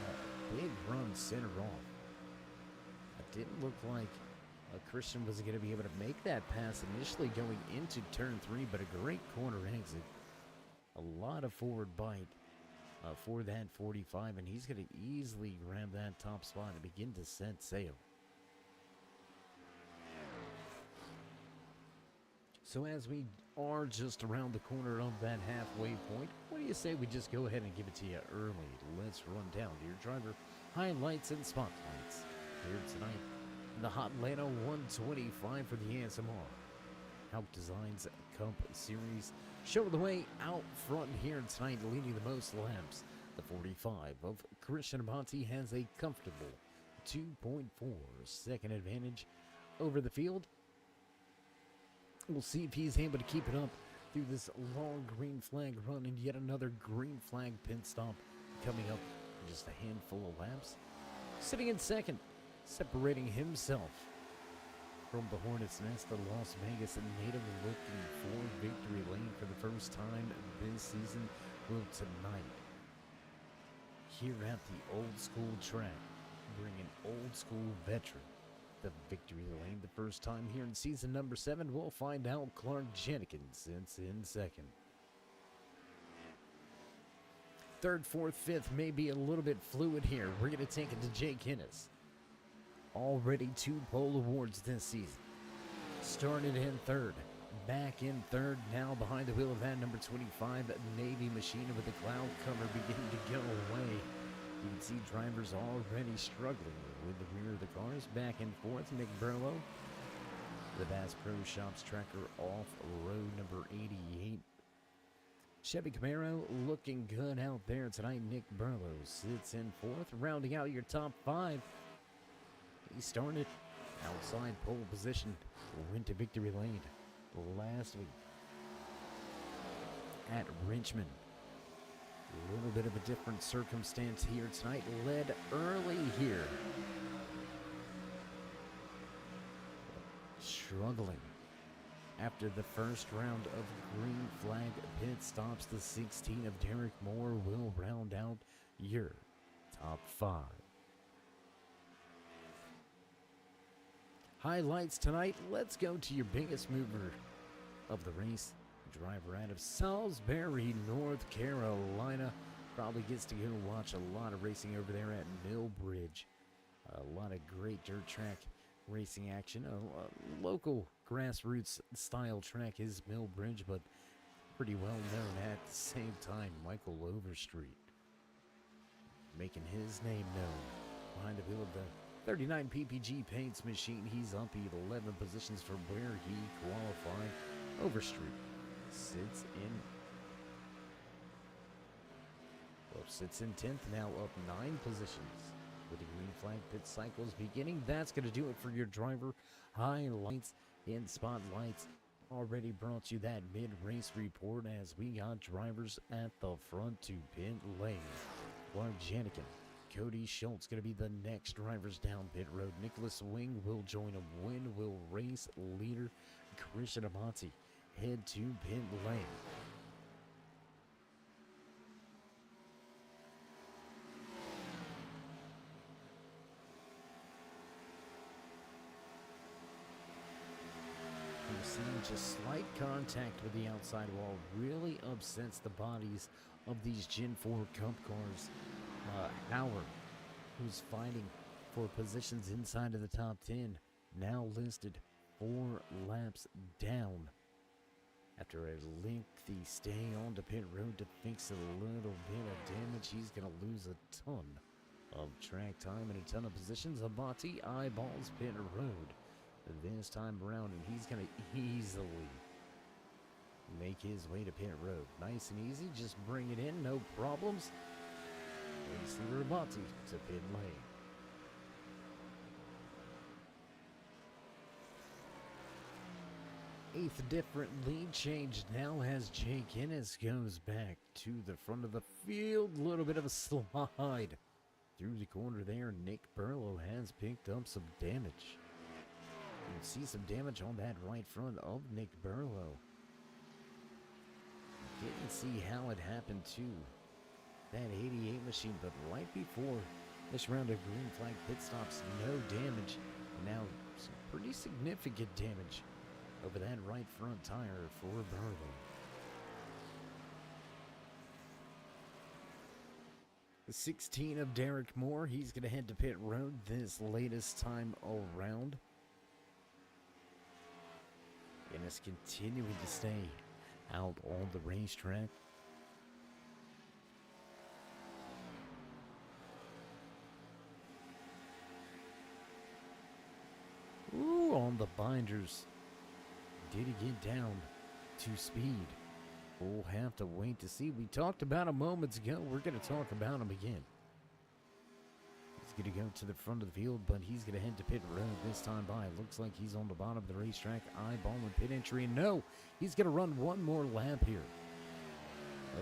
a big run center off. It didn't look like Christian was going to be able to make that pass initially going into turn 3, but a great corner exit. A lot of forward bite for that 45, and he's going to easily grab that top spot and begin to set sail. So as we are just around the corner of that halfway point, what do you say we just go ahead and give it to you early? Let's run down to your driver highlights and spotlights here tonight in the Hot Atlanta 125 for the ASMR Hauck Designs Cup Series. Show the way out front here tonight, leading the most laps. The 45 of Christian Abati has a comfortable 2.4 second advantage over the field. We'll see if he's able to keep it up through this long green flag run, and yet another green flag pit stop coming up in just a handful of laps. Sitting in second, separating himself from the Hornets' Nest of Las Vegas, and native looking for victory lane for the first time this season will tonight here at the old school track bring an old school veteran the victory lane the first time here in season number 7. We'll find out. Clark Janikin sits in second. Third, fourth, fifth may be a little bit fluid here. We're going to take it to Jake Innes. Already 2 pole awards this season. Started in third. Back in third. Now behind the wheel of that number 25 Navy Machine with the cloud cover beginning to go away. You can see drivers already struggling with the rear of the cars. Back and forth, Nick Burlow. The Bass Pro Shops tracker off road number 88. Chevy Camaro looking good out there tonight. Nick Burlow sits in fourth. Rounding out your top 5. He started outside pole position. Went to victory lane last week at Richmond. A little bit of a different circumstance here tonight. Led early here. Struggling after the first round of green flag pit stops. The 16 of Derek Moore will round out your top 5. highlights tonight. Let's go to your biggest mover of the race. Driver out of Salisbury, North Carolina. Probably gets to go watch a lot of racing over there at Millbridge. A lot of great dirt track racing action. A local grassroots style track is Millbridge, but pretty well known at the same time. Michael Overstreet making his name known behind the wheel of the 39 PPG paints machine. He's up at 11 positions from where he qualified. Overstreet sits in 10th, now up 9 positions with the green flag pit cycles beginning. That's going to do it for your driver highlights and spotlights. Already brought you that mid-race report as we got drivers at the front to pit lane. Clark Janikin, Cody Schultz going to be the next drivers down pit road. Nicholas Wing will join him. Win will race leader Christian Amati head to pit lane. You're seeing just slight contact with the outside wall really upsets the bodies of these Gen 4 Cup cars. Howard, who's fighting for positions inside of the top 10, now listed 4 laps down. After a lengthy stay on the pit road to fix a little bit of damage, he's going to lose a ton of track time and a ton of positions. Abati eyeballs pit road this time around, and he's going to easily make his way to pit road. Nice and easy, just bring it in, no problems. Race leader Abati to pit lane. Eighth different lead change now as Jake Ennis goes back to the front of the field. A little bit of a slide through the corner there. Nick Burlow has picked up some damage. You can see some damage on that right front of Nick Burlow. Didn't see how it happened to that 88 machine, but right before this round of green flag pit stops, no damage. Now some pretty significant damage over that right front tire for Burlow. The 16 of Derek Moore, he's going to head to pit road this latest time around. And is continuing to stay out on the racetrack. Ooh, on the binders. Did he get down to speed? We'll have to wait to see. We talked about him moments ago. We're going to talk about him again. He's going to go to the front of the field, but he's going to head to pit road this time by. Looks like he's on the bottom of the racetrack, eyeballing pit entry. And no, he's going to run one more lap here.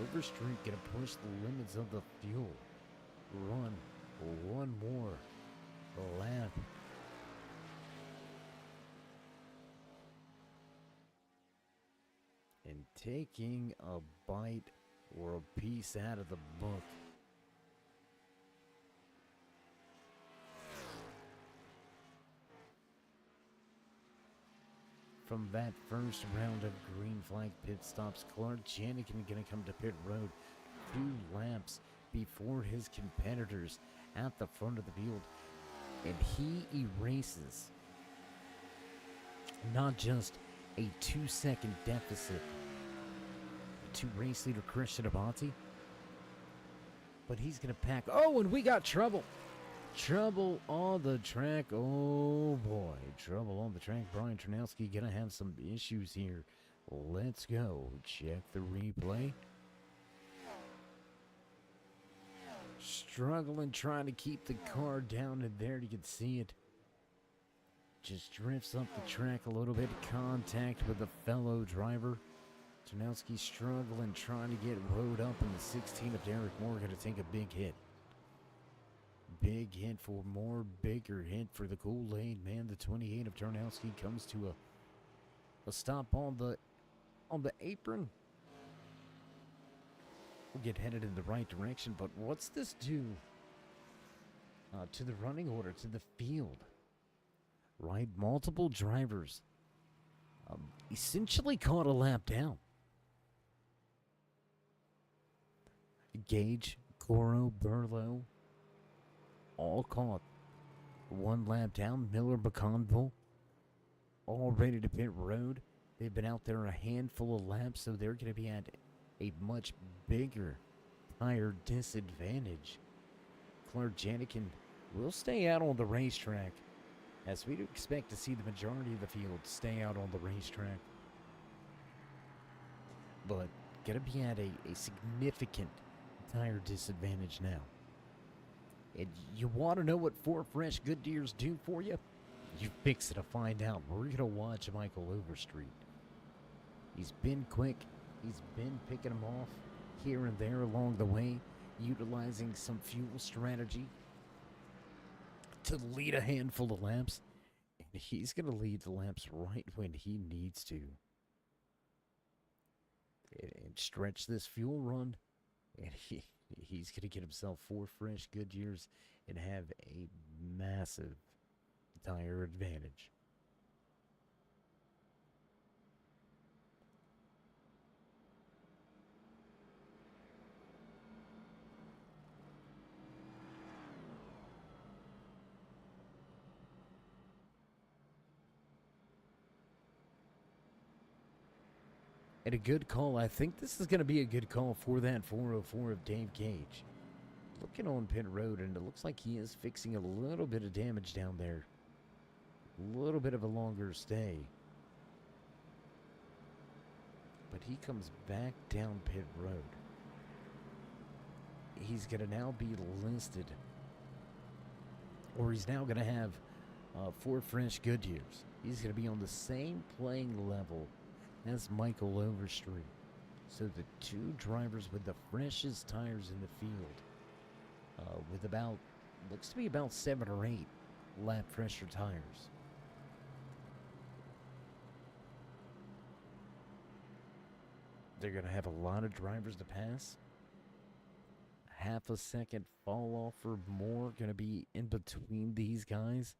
Overstreet going to push the limits of the fuel. Run one more lap. And taking a bite or a piece out of the book. From that first round of green flag pit stops, Clark Janikin going to come to pit road 2 laps before his competitors at the front of the field. And he erases not just a 2-second deficit to race leader Christian Abati, but he's going to pack. Oh, and we got trouble. Trouble on the track. Oh, boy. Trouble on the track. Brian Ternowski going to have some issues here. Let's go. Check the replay. Struggling, trying to keep the car down, and there you can see it. Just drifts up the track a little bit. Contact with a fellow driver. Ternowski struggling, trying to get rode up, and the 16 of Derek Moore going to take a big hit. Big hit for Moore, bigger hit for the Kool-Aid man. The 28 of Ternowski comes to a stop on the apron. We'll get headed in the right direction, but what's this do to the running order, to the field? right? Multiple drivers essentially caught a lap down. Gage, Goro, Burlow, all caught one lap down. Miller, McConville, all ready to pit road. They've been out there a handful of laps, so they're going to be at a much bigger tire disadvantage. Clark Janikin will stay out on the racetrack, as we'd expect to see the majority of the field stay out on the racetrack. But going to be at a significant tire disadvantage now. And you want to know what 4 fresh Goodyears do for you? You fix it to find out. We're going to watch Michael Overstreet. He's been quick. He's been picking them off here and there along the way, utilizing some fuel strategy to lead a handful of laps. And he's going to lead the laps right when he needs to. And stretch this fuel run. And he's going to get himself 4 fresh Goodyears and have a massive tire advantage. And a good call. I think this is going to be a good call for that 404 of Dave Gage. Looking on pit road, and it looks like he is fixing a little bit of damage down there. A little bit of a longer stay. But he comes back down pit road. He's going to now be listed, or he's now going to have 4 fresh Goodyears. He's going to be on the same playing level as Michael Overstreet. So the 2 drivers with the freshest tires in the field, with about, looks to be about 7 or 8 lap fresher tires. They're going to have a lot of drivers to pass. Half a second fall off or more going to be in between these guys.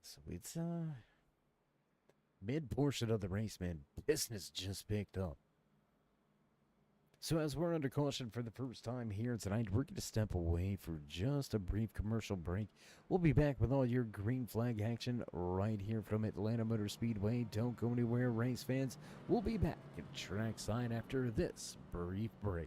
So it's mid portion of the race, man. Business just picked up. So as we're under caution for the first time here tonight, we're going to step away for just a brief commercial break. We'll be back with all your green flag action right here from Atlanta Motor Speedway. Don't go anywhere, race fans. We'll be back at trackside after this brief break.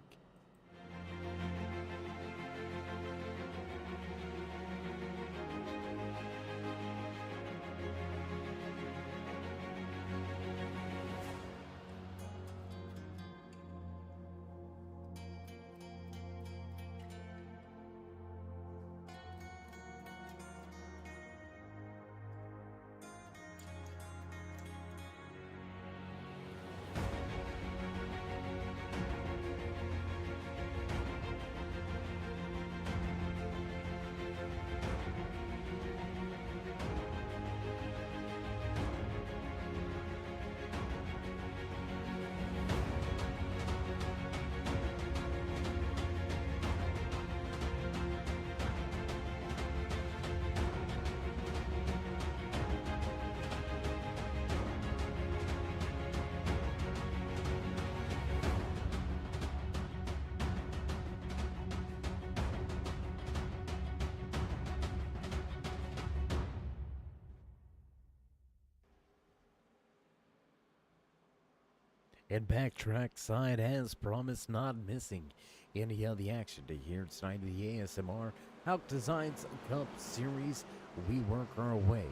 And backtrack side as promised, not missing any of the action to hear tonight of the ASMR Hauck Designs Cup Series. We work our way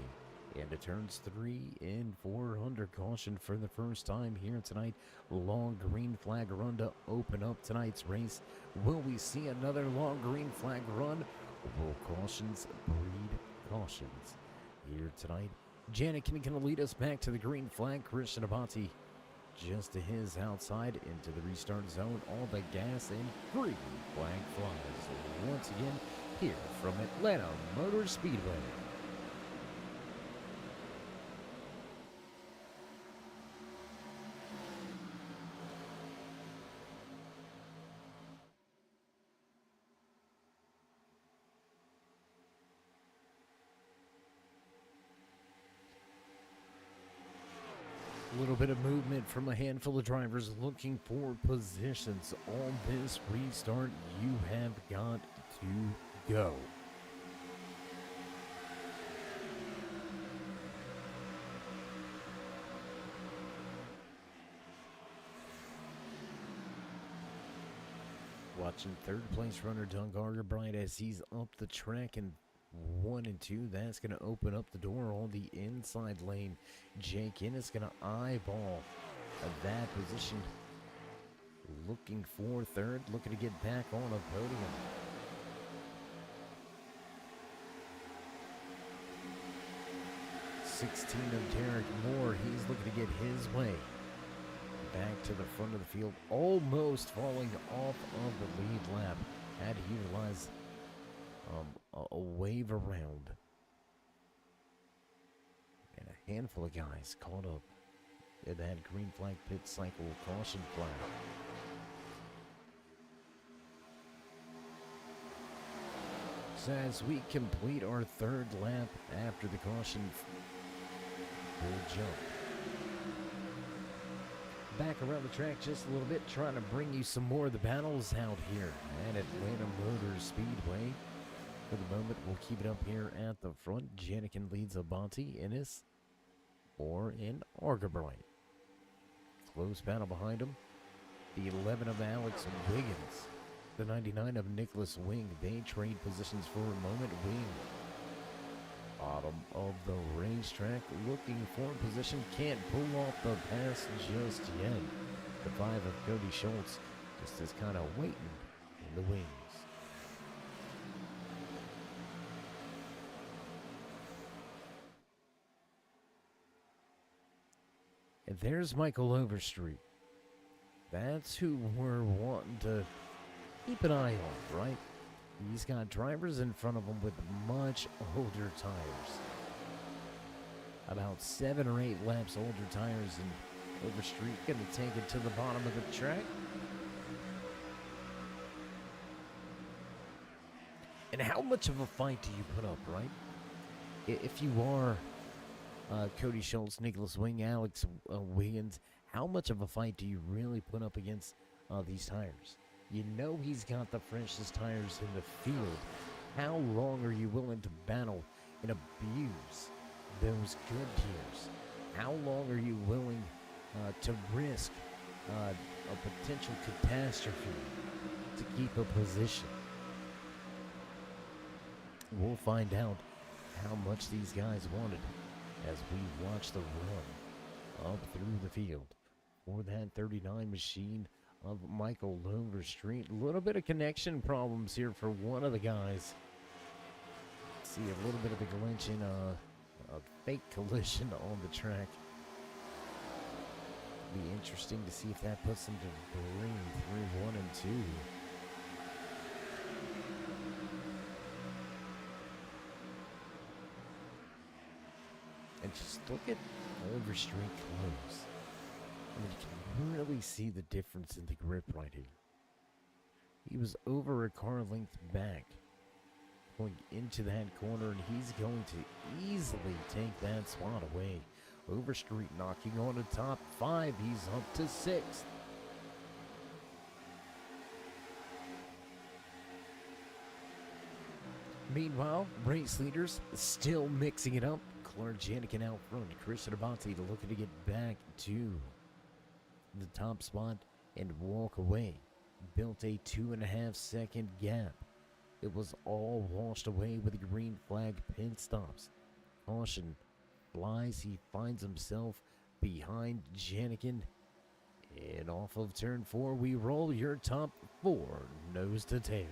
into turns 3 and 4 under caution for the first time here tonight. Long green flag run to open up tonight's race. Will we see another long green flag run? Will cautions breed cautions here tonight? Janikin can lead us back to the green flag. Christian Abati just to his outside into the restart zone. All the gas and green flag flies once again here from Atlanta Motor Speedway. A little bit of movement from a handful of drivers looking for positions on this restart. You have got to go. Watching third place runner Doug Argerbright as he's up the track in 1 and 2. That's going to open up the door on the inside lane. Jake Innes going to eyeball that position. Looking for third, looking to get back on a podium. '16 of Derek Moore, he's looking to get his way back to the front of the field, almost falling off of the lead lap. Had to utilize a wave around. And a handful of guys caught up in that green flag pit cycle caution flag. So as we complete our third lap after the caution, we'll jump back around the track just a little bit, trying to bring you some more of the battles out here at Atlanta Motor Speedway. For the moment, we'll keep it up here at the front. Janikin leads Abante, Innes, Moore, and Argerbright. Close battle behind him. The 11 of Alex Wiggins. The 99 of Nicholas Wing. They trade positions for a moment. Wing, bottom of the racetrack, looking for a position. Can't pull off the pass just yet. The 5 of Cody Schultz just is kind of waiting in the wings. And there's Michael Overstreet. That's who we're wanting to keep an eye on, right? He's got drivers in front of him with much older tires. About 7 or 8 laps older tires, and Overstreet going to take it to the bottom of the track. And how much of a fight do you put up, right? If you are Cody Schultz, Nicholas Wing, Alex Wiggins, how much of a fight do you really put up against these tires? You know he's got the freshest tires in the field. How long are you willing to battle and abuse those good tires? How long are you willing to risk a potential catastrophe to keep a position? We'll find out how much these guys wanted as we watch the run up through the field for that 39 machine of Michael Overstreet. A little bit of connection problems here for one of the guys. See a little bit of a glitch in a fake collision on the track. Be interesting to see if that puts them to green through 1 and 2. And just look at Overstreet close. I mean, you can really see the difference in the grip right here. He was over a car length back going into that corner, and he's going to easily take that spot away. Overstreet knocking on the top 5. He's up to 6th. Meanwhile, race leaders still mixing it up. Clark Janikin out front. Christian Abate looking to get back to the top spot and walk away. Built a 2.5 second gap. It was all washed away with the green flag pit stops. Caution flies. He finds himself behind Janikin. And off of turn 4, we roll your top 4 nose to tail.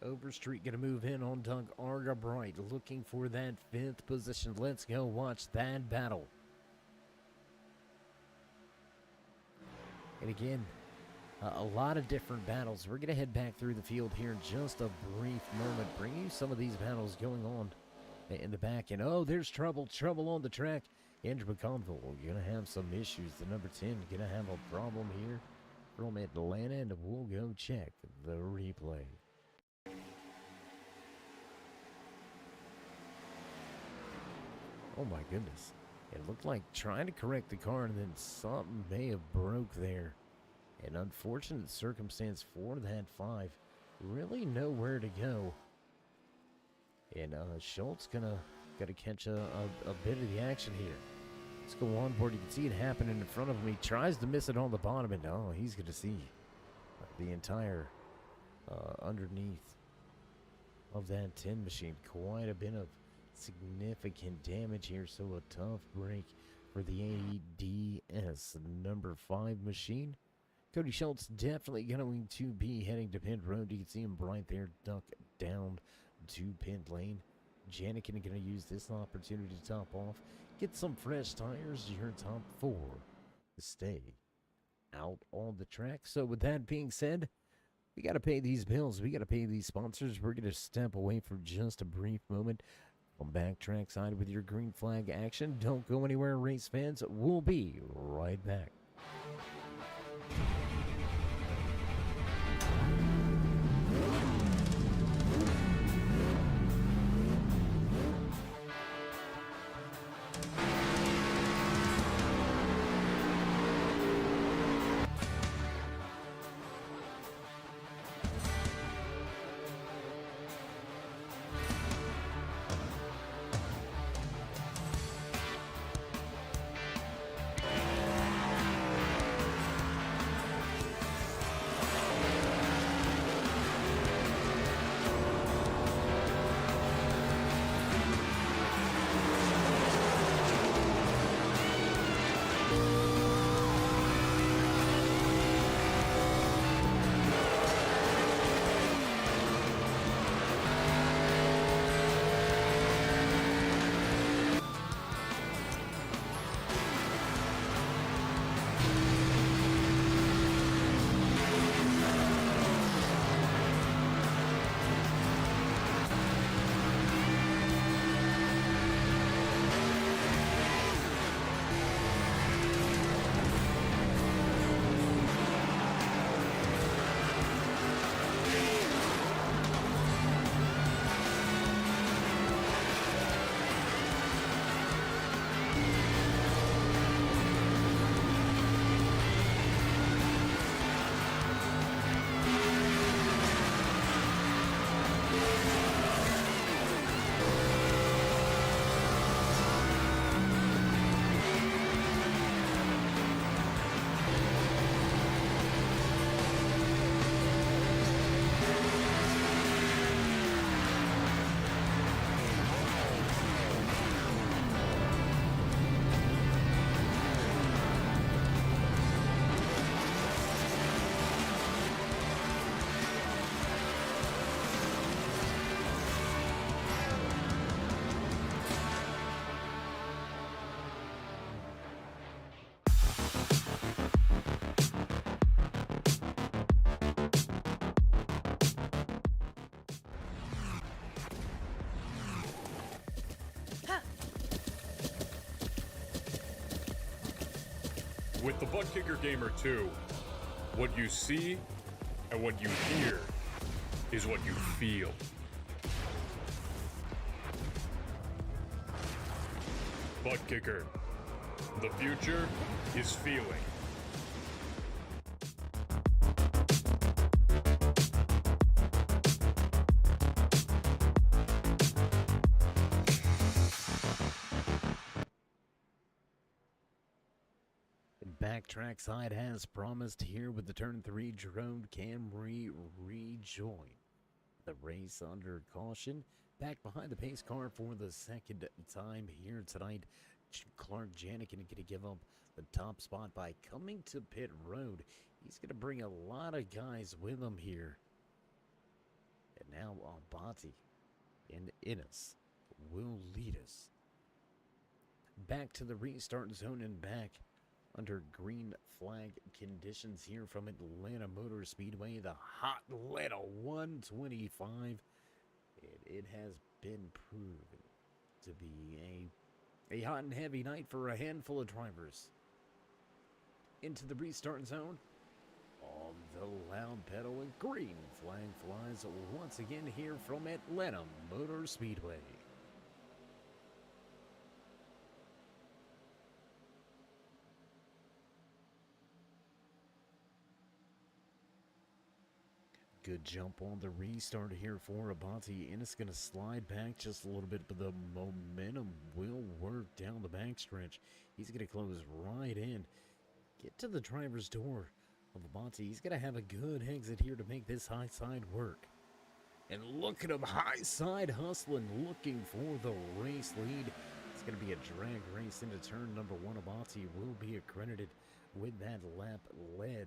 Overstreet going to move in on Doug Argerbright, looking for that 5th position. Let's go watch that battle. And again, a lot of different battles. We're going to head back through the field here in just a brief moment, bring you some of these battles going on in the back. And oh, there's trouble on the track. Andrew McConville going to have some issues. The number 10 going to have a problem here. from Atlanta, and we'll go check the replay. Oh my goodness. It looked like trying to correct the car and then something may have broke there. An unfortunate circumstance for that 5. Really nowhere to go. And Schultz gotta catch a bit of the action here. Let's go on board. You can see it happening in front of him. He tries to miss it on the bottom, and he's gonna see the entire underneath of that 10 machine. Quite a bit of significant damage here, so a tough break for the ADS number 5 machine. Cody Schultz definitely going to be heading to pit road. You can see him right there, duck down to pit lane. Janikin going to use this opportunity to top off, get some fresh tires. Your top 4 stay out on the track. So with that being said, we got to pay these bills. We got to pay these sponsors. We're going to step away for just a brief moment. On backtrack side with your green flag action. Don't go anywhere, race fans. We'll be right back. With the Butt Kicker Gamer 2, what you see and what you hear is what you feel. Butt Kicker. The future is feeling. Backtrack side has promised here with the turn 3 drone Camry rejoin the race under caution. Back behind the pace car for the second time here tonight. Clark Janikin going to give up the top spot by coming to pit road. He's going to bring a lot of guys with him here. And now Abati and Innes will lead us back to the restart zone and back under green flag conditions here from Atlanta Motor Speedway, the hot Atlanta 125. It has been proven to be a hot and heavy night for a handful of drivers. Into the restart zone. on the loud pedal, and green flag flies once again here from Atlanta Motor Speedway. Good jump on the restart here for Abate, and it's going to slide back just a little bit, but the momentum will work down the backstretch. He's going to close right in, get to the driver's door of Abate. He's going to have a good exit here to make this high side work. And look at him, high side hustling, looking for the race lead. It's going to be a drag race into turn number 1. Abate will be accredited with that lap led.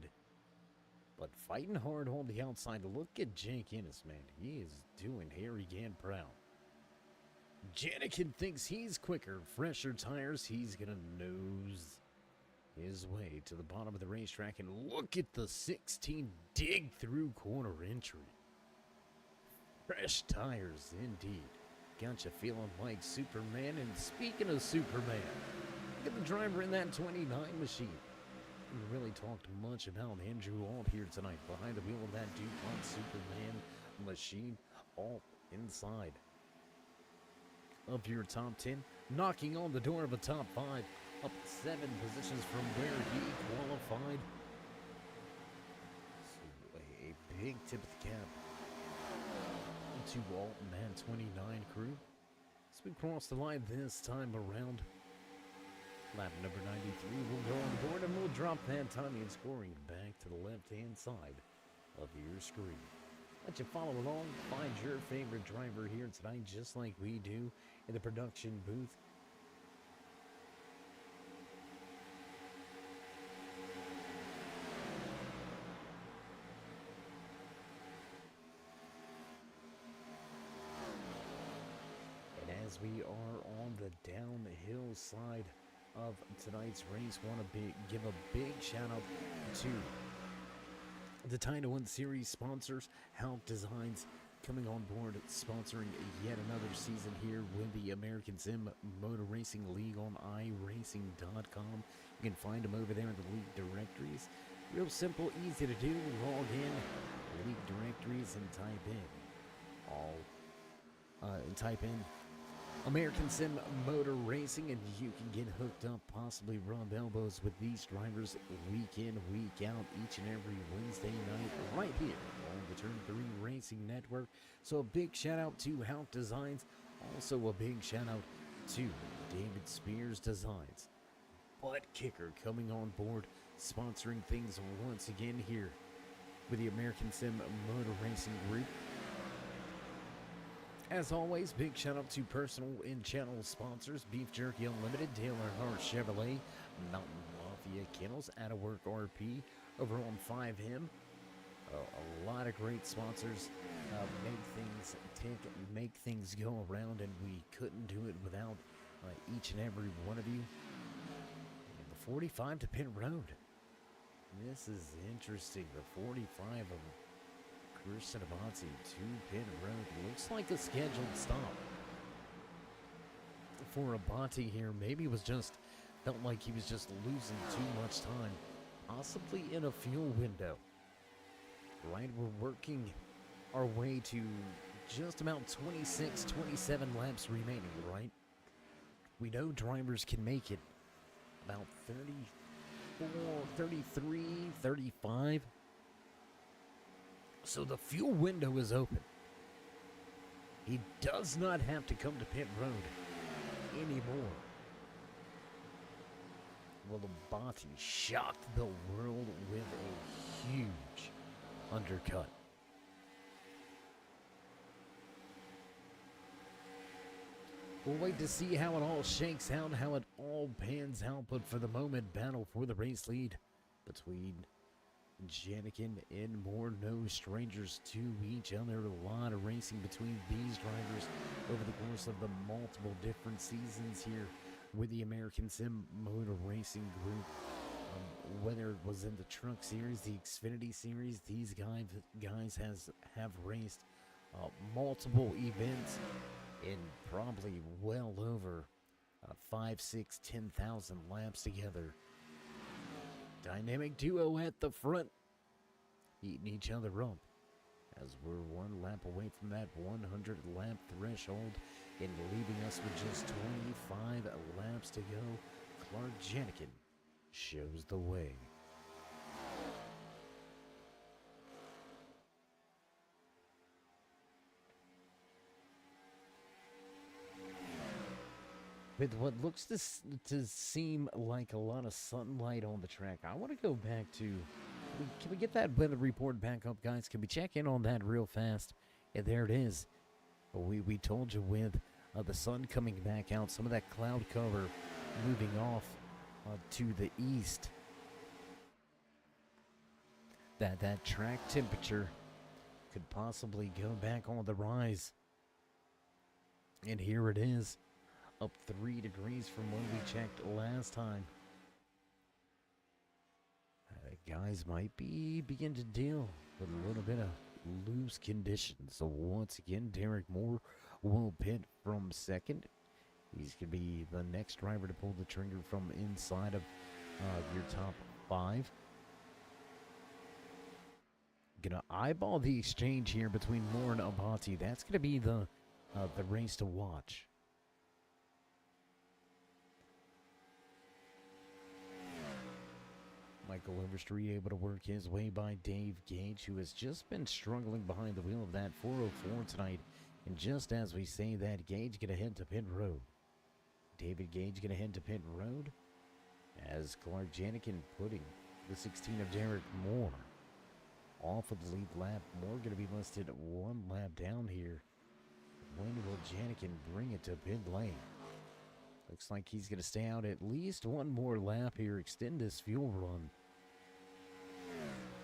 But fighting hard on the outside. Look at Jake Ennis, man. He is doing Harry Gann proud. Janikin thinks he's quicker. Fresher tires. He's going to nose his way to the bottom of the racetrack. And look at the 16 dig through corner entry. Fresh tires, indeed. Got you feeling like Superman. And speaking of Superman, look at the driver in that 29 machine. We really talked much about Andrew Alt here tonight. Behind the wheel of that DuPont Superman machine, all inside of your top 10. Knocking on the door of a top 5. Up 7 positions from where he qualified. So a big tip of the cap to Alt and that 29 crew. As we cross the line this time around. Lap number 93 will go on board, and we'll drop that timing and scoring back to the left-hand side of your screen. Let you follow along, find your favorite driver here tonight, just like we do in the production booth. And as we are on the downhill side of tonight's race, want to give a big shout out to the Title 1 Series sponsors. Hauck Designs coming on board, sponsoring yet another season here with the American Sim Motor Racing League on iRacing.com. You can find them over there in the league directories. Real simple, easy to do. Log in, league directories, and type in American Sim Motor Racing, and you can get hooked up, possibly rub elbows with these drivers week in, week out, each and every Wednesday night, right here on the Turn 3 Racing Network. So a big shout out to Hauck Designs. Also a big shout out to David Spears Designs. Butt Kicker coming on board, sponsoring things once again here with the American Sim Motor Racing Group. As always, big shout out to personal and channel sponsors: Beef Jerky Unlimited, Taylor Hart Chevrolet, Mountain Mafia Kennels, Out of Work RP, over on 5M. A lot of great sponsors make things tick, make things go around, and we couldn't do it without each and every one of you. And the 45 to Pit Road. This is interesting. The 45 of Christian Abate to Pit Road. Looks like a scheduled stop for Abate here. Maybe it was felt like he was just losing too much time, possibly in a fuel window. Right, we're working our way to just about 26, 27 laps remaining, right? We know drivers can make it about 34, 33, 35. So the fuel window is open. He does not have to come to pit road anymore. Well, Abate shocked the world with a huge undercut. We'll wait to see how it all shakes out, how it all pans out, but for the moment, battle for the race lead between Janikin and Moore, no strangers to each other. A lot of racing between these drivers over the course of the multiple different seasons here with the American Sim Motor Racing Group. Whether it was in the Truck Series, the Xfinity Series, these guys have raced multiple events in probably well over 5, 6, 10,000 laps together. Dynamic duo at the front. eating each other up. As we're one lap away from that 100 lap threshold and leaving us with just 25 laps to go, Clark Janikin shows the way. With what looks to seem like a lot of sunlight on the track, I want to go back to... Can we get that weather report back up, guys? Can we check in on that real fast? And there it is. We told you with the sun coming back out, some of that cloud cover moving off to the east, that track temperature could possibly go back on the rise. And here it is, up 3 degrees from when we checked last time. Guys might begin to deal with a little bit of loose conditions. So once again, Derek Moore will pit from second. He's going to be the next driver to pull the trigger from inside of your top 5. Gonna eyeball the exchange here between Moore and Abati. That's going to be the race to watch. Michael Overstreet able to work his way by Dave Gage, who has just been struggling behind the wheel of that 404 tonight. And just as we say that, Gage gonna head to pit road. David Gage gonna head to pit road as Clark Janikin putting the 16 of Derek Moore off of the lead lap. Moore gonna be listed 1 lap down here. When will Janikin bring it to pit lane? Looks like he's going to stay out at least 1 more lap here, extend this fuel run.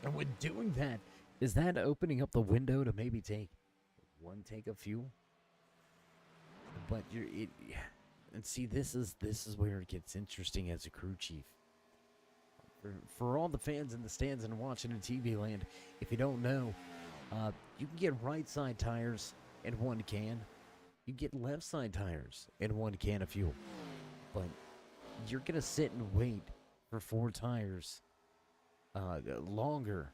And when doing that, is that opening up the window to maybe take 1 tank of fuel? But and see, this is where it gets interesting as a crew chief. For all the fans in the stands and watching in TV land, if you don't know, you can get right side tires in 1 can. You get left side tires in 1 can of fuel, but you're gonna sit and wait for 4 tires longer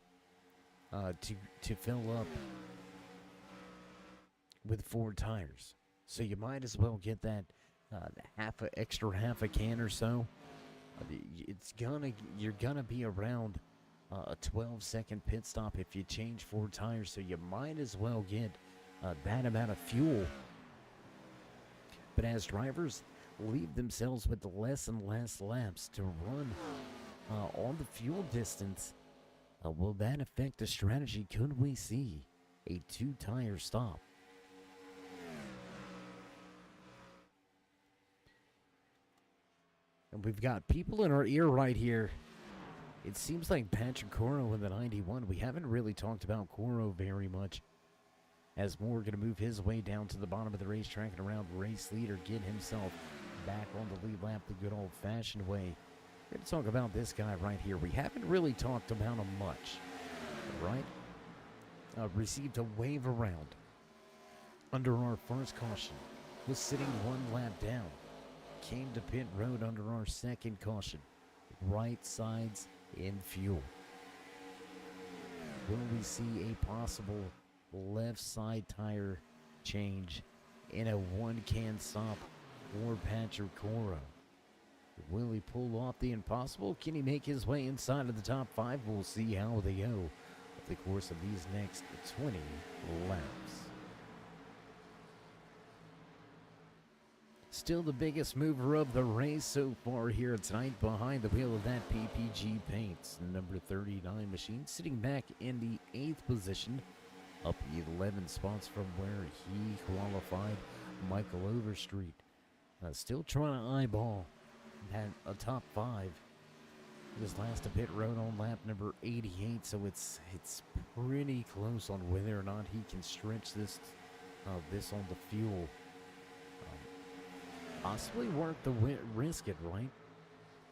to fill up with 4 tires. So you might as well get that extra half a can or so. You're gonna be around a 12-second pit stop if you change 4 tires. So you might as well get that amount of fuel. But as drivers leave themselves with less and less laps to run on the fuel distance, will that affect the strategy? Could we see a 2-tire stop? And we've got people in our ear right here. It seems like Patrick Coro in the 91. We haven't really talked about Coro very much. As Moore going to move his way down to the bottom of the racetrack and around race leader, get himself back on the lead lap the good old-fashioned way. We're going to talk about this guy right here. We haven't really talked about him much, right? Received a wave around under our first caution. Was sitting 1 lap down. Came to pit road under our second caution. Right sides in fuel. Will we see a possible left side tire change in a 1 can stop for Patrick Coro? Will he pull off the impossible? Can he make his way inside of the top 5? We'll see how they go over the course of these next 20 laps. Still the biggest mover of the race so far here tonight behind the wheel of that PPG Paints. Number 39 machine sitting back in the 8th position, up 11 spots from where he qualified. Michael Overstreet still trying to eyeball that a top 5. His last to pit road on lap number 88, so it's pretty close on whether or not he can stretch this on the fuel. Possibly worth the risk it, right?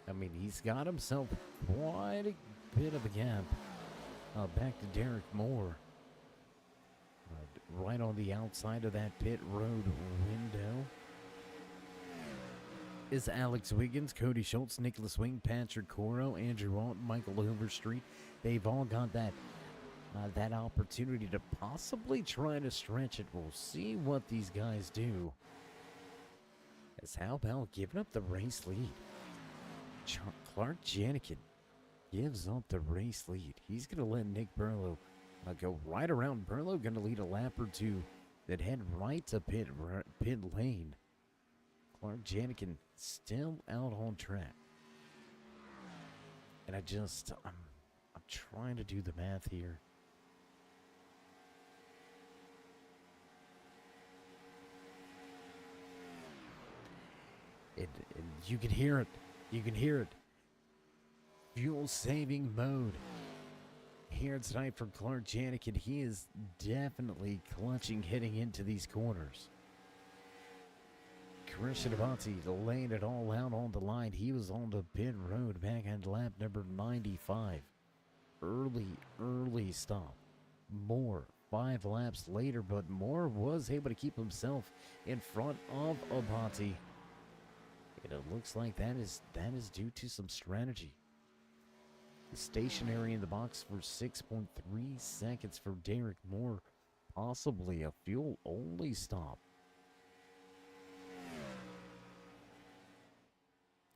I mean, he's got himself quite a bit of a gap back to Derek Moore. Right on the outside of that pit road window is Alex Wiggins, Cody Schultz, Nicholas Wing, Patrick Coro, Andrew Alt, Michael Overstreet. They've all got that that opportunity to possibly try to stretch it. We'll see what these guys do. As how about giving up the race lead? Clark Janikin gives up the race lead. He's going to let Nick Burlow go right around. Burlow going to lead a lap or two, then head right to pit lane. Clark Janikin still out on track. And I'm trying to do the math here. And you can hear it. You can hear it. Fuel saving mode here tonight from Clark Janikin. He is definitely clutching heading into these corners. Christian Avanti laying it all out on the line. He was on the pit road back at lap number 95. Early stop. Moore 5 laps later, but Moore was able to keep himself in front of Avanti. And it looks like that is due to some strategy. Stationary in the box for 6.3 seconds for Derek Moore. Possibly a fuel-only stop.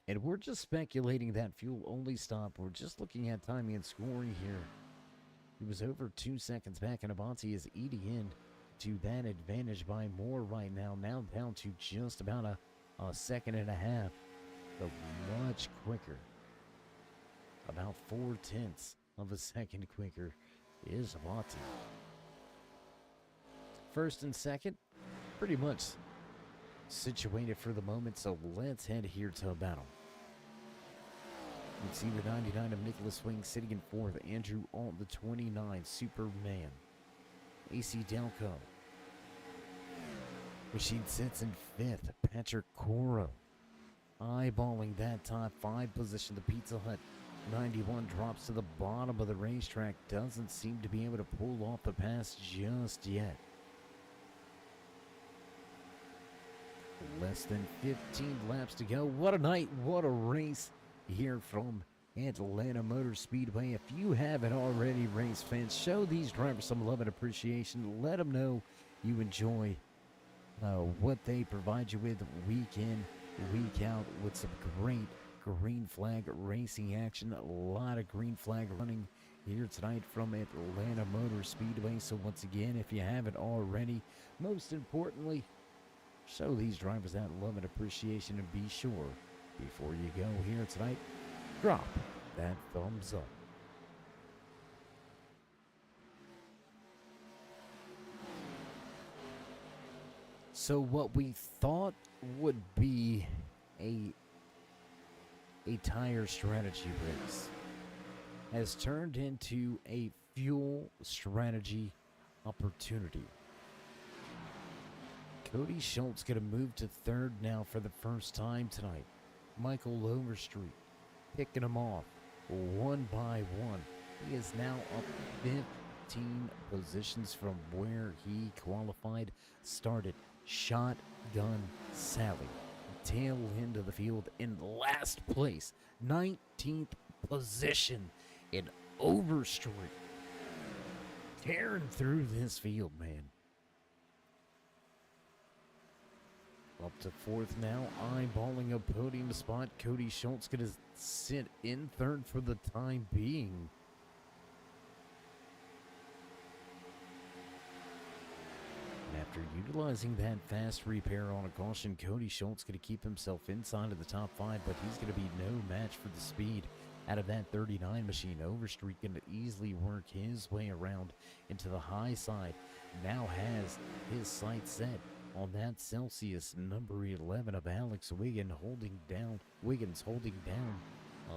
And we're just speculating that fuel-only stop. We're just looking at timing and scoring here. He was over 2 seconds back, and Avanti is eating in to that advantage by Moore right now. Now down to just about a second and a half. But much quicker. About 0.4 of a second quicker is Avanti. First and second, pretty much situated for the moment, so let's head here to a battle. You can see the 99 of Nicholas Swing sitting in fourth. Andrew Alt, the 29, Superman. AC Delco. Machine sits in fifth. Patrick Coro. Eyeballing that top 5 position. The Pizza Hut 91 drops to the bottom of the racetrack. Doesn't seem to be able to pull off the pass just yet. Less than 15 laps to go. What a night. What a race here from Atlanta Motor Speedway. If you haven't already, race fans, show these drivers some love and appreciation. Let them know you enjoy what they provide you with week in, week out, with some great green flag racing action. A lot of green flag running here tonight from Atlanta Motor Speedway. So once again, if you haven't already, most importantly, show these drivers that love and appreciation, and be sure, before you go here tonight, drop that thumbs up. So what we thought would be a tire strategy race has turned into a fuel strategy opportunity. Cody Schultz going to move to third now for the first time tonight. Michael Overstreet picking him off one by one. He is now up 15 positions from where he qualified, started. Shotgun Sally, tail end of the field in last place, 19th position in Overstreet. Tearing through this field, man. Up to fourth now, eyeballing a podium spot. Cody Schultz going to sit in third for the time being. After utilizing that fast repair on a caution, Cody Schultz going to keep himself inside of the top 5, but he's going to be no match for the speed out of that 39 machine. Overstreet going to easily work his way around into the high side. Now has his sights set on that Celsius number 11 of Alex Wiggins holding down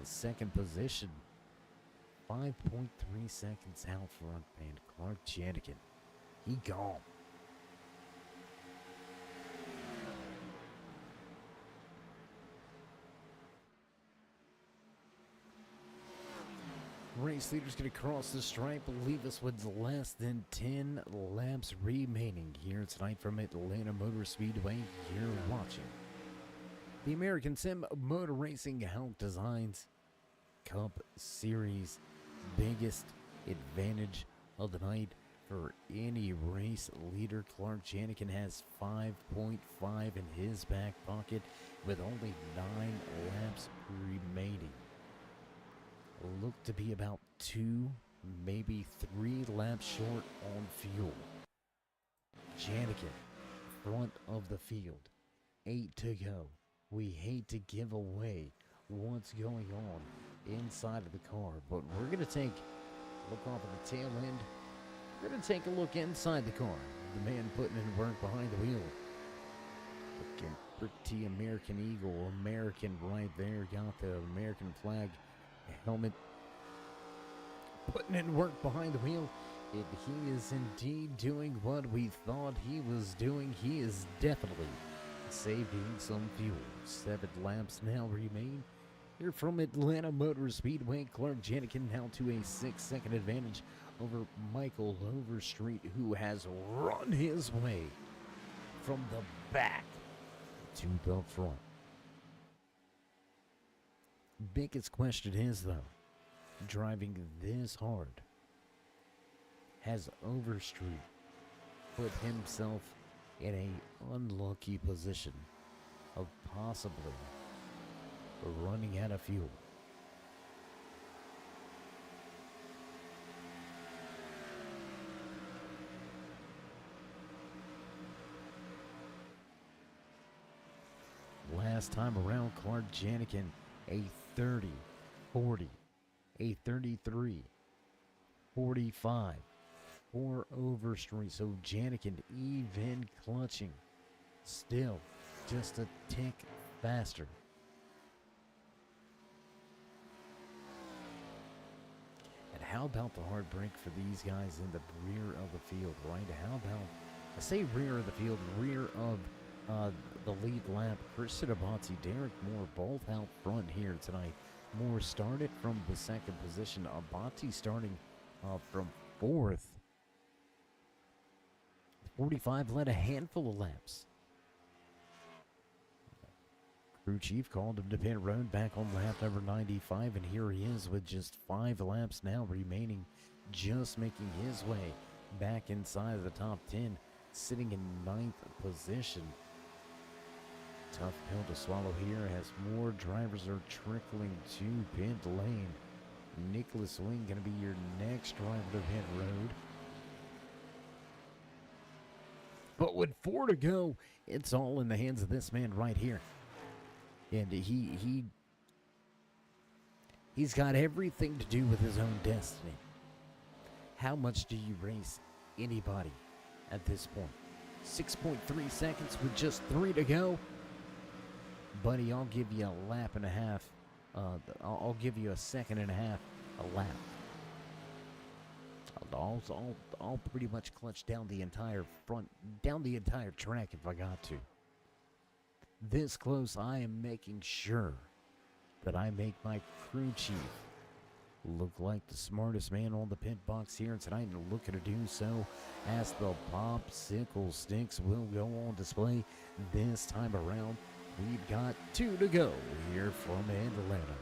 a second position. 5.3 seconds out front, man. Clark Janikin, he gone. Race leader's going to cross the stripe, leave us with less than 10 laps remaining here tonight from Atlanta Motor Speedway. You're watching the American Sim Motor Racing Hauck Designs Cup Series biggest advantage of the night for any race leader. Clark Janikin has 5.5 in his back pocket with only 9 laps remaining. Look to be about 2, maybe 3 laps short on fuel. Janikin, front of the field, 8 to go. We hate to give away what's going on inside of the car, but we're going to take a look off of the tail end. We're going to take a look inside the car. The man putting in work behind the wheel. Looking pretty American Eagle, American right there. Got the American flag helmet. Putting in work behind the wheel. And he is indeed doing what we thought he was doing. He is definitely saving some fuel. 7 laps now remain. Here from Atlanta Motor Speedway, Clark Janikin now to a 6-second advantage over Michael Overstreet, who has run his way from the back to the front. Biggest question is, though, driving this hard, has Overstreet put himself in a unlucky position of possibly running out of fuel? Last time around, Clark Janikin, a 30, 40, a 33, 45 for Overstreet. So Janikin even clutching, still just a tick faster. And how about the hard break for these guys in the rear of the field, right? How about, I say rear of the field, rear of the lead lap. Christian Abati, Derek Moore, both out front here tonight. Moore started from the second position. Abati starting from 4th. 45 led a handful of laps. Crew chief called him to pit road back on lap number 95, and here he is with just 5 laps now remaining, just making his way back inside of the top 10, sitting in 9th position. Tough pill to swallow here as more drivers are trickling to pit lane. Nicholas Wing going to be your next driver to pit road. But with 4 to go, it's all in the hands of this man right here. And he's got everything to do with his own destiny. How much do you race anybody at this point? 6.3 seconds with just 3 to go. Buddy, I'll give you a lap and a half. I'll give you a second and a half a lap. I'll pretty much clutch down the entire front, down the entire track if I got to. This close, I am making sure that I make my crew chief look like the smartest man on the pit box here tonight, and looking to do so as the popsicle sticks will go on display this time around. We've got 2 to go here from Atlanta.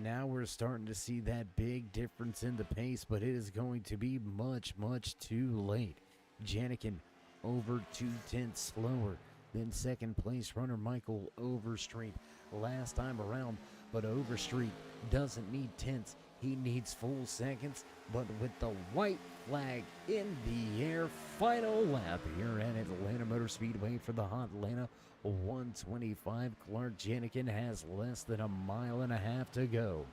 Now we're starting to see that big difference in the pace, but it is going to be much, much too late. Janikin over 2/10 slower than second place runner Michael Overstreet last time around, but Overstreet doesn't need tenths, he needs full seconds. But with the white flag in the air, final lap here at Atlanta Motor Speedway for the Hot Atlanta 125. Clark Janikin has less than a mile and a half to go.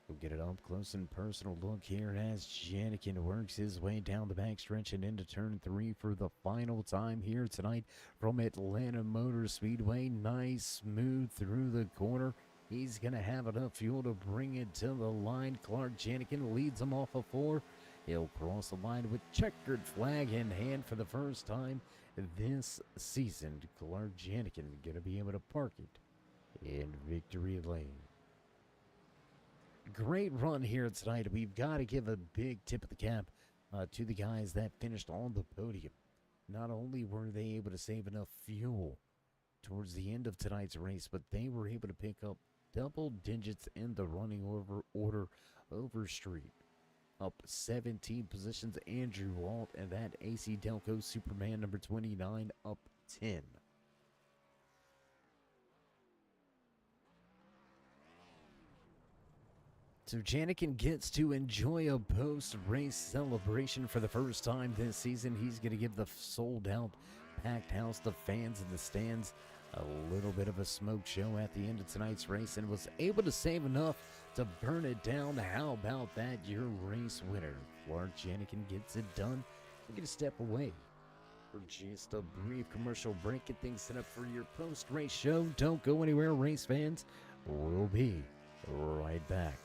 We'll get it up close and personal look here as Janikin works his way down the backstretch and into turn 3 for the final time here tonight from Atlanta Motor Speedway. Nice, smooth through the corner. He's going to have enough fuel to bring it to the line. Clark Janikin leads him off of 4. He'll cross the line with checkered flag in hand for the first time this season. Clark Janikin going to be able to park it in victory lane. Great run here tonight. We've got to give a big tip of the cap to the guys that finished on the podium. Not only were they able to save enough fuel towards the end of tonight's race, but they were able to pick up double digits in the running order over Street. Up 17 positions, Andrew Walt and that AC Delco Superman number 29 up 10. So Janikin gets to enjoy a post-race celebration for the first time this season. He's going to give the sold-out packed house, the fans in the stands, a little bit of a smoke show at the end of tonight's race, and was able to save enough to burn it down. How about that? Your race winner, Clark Janikin, gets it done. We're going to step away for just a brief commercial break. Get things set up for your post-race show. Don't go anywhere, race fans. We'll be right back.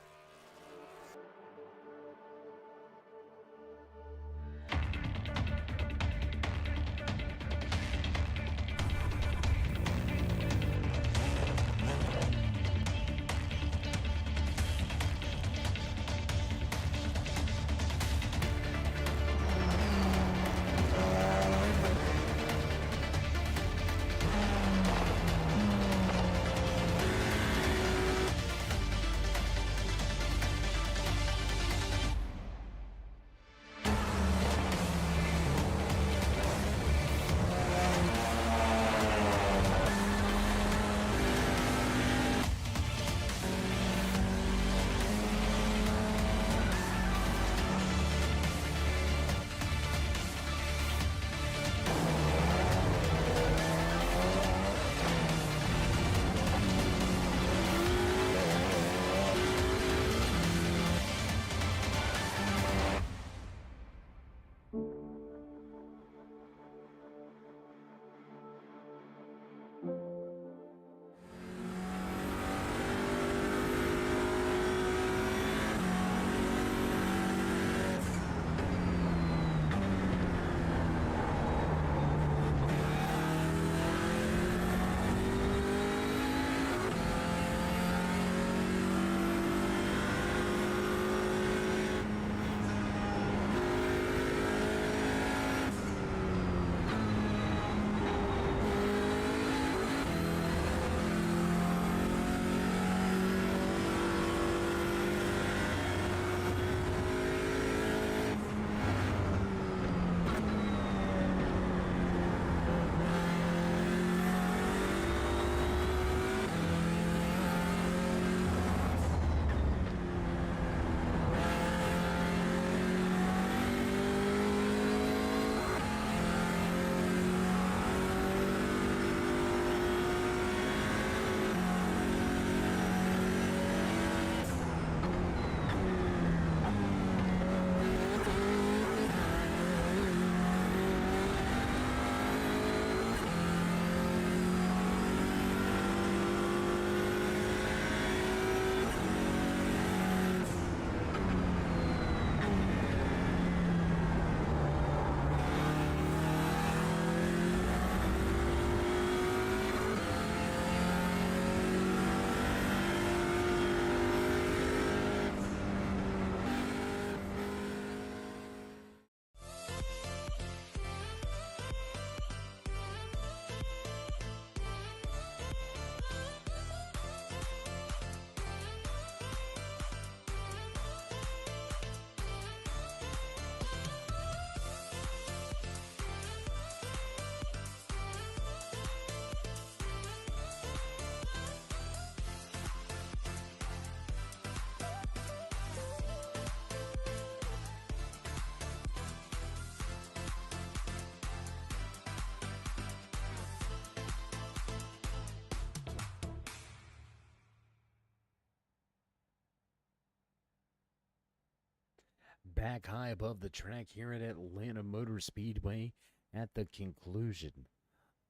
Back high above the track here at Atlanta Motor Speedway at the conclusion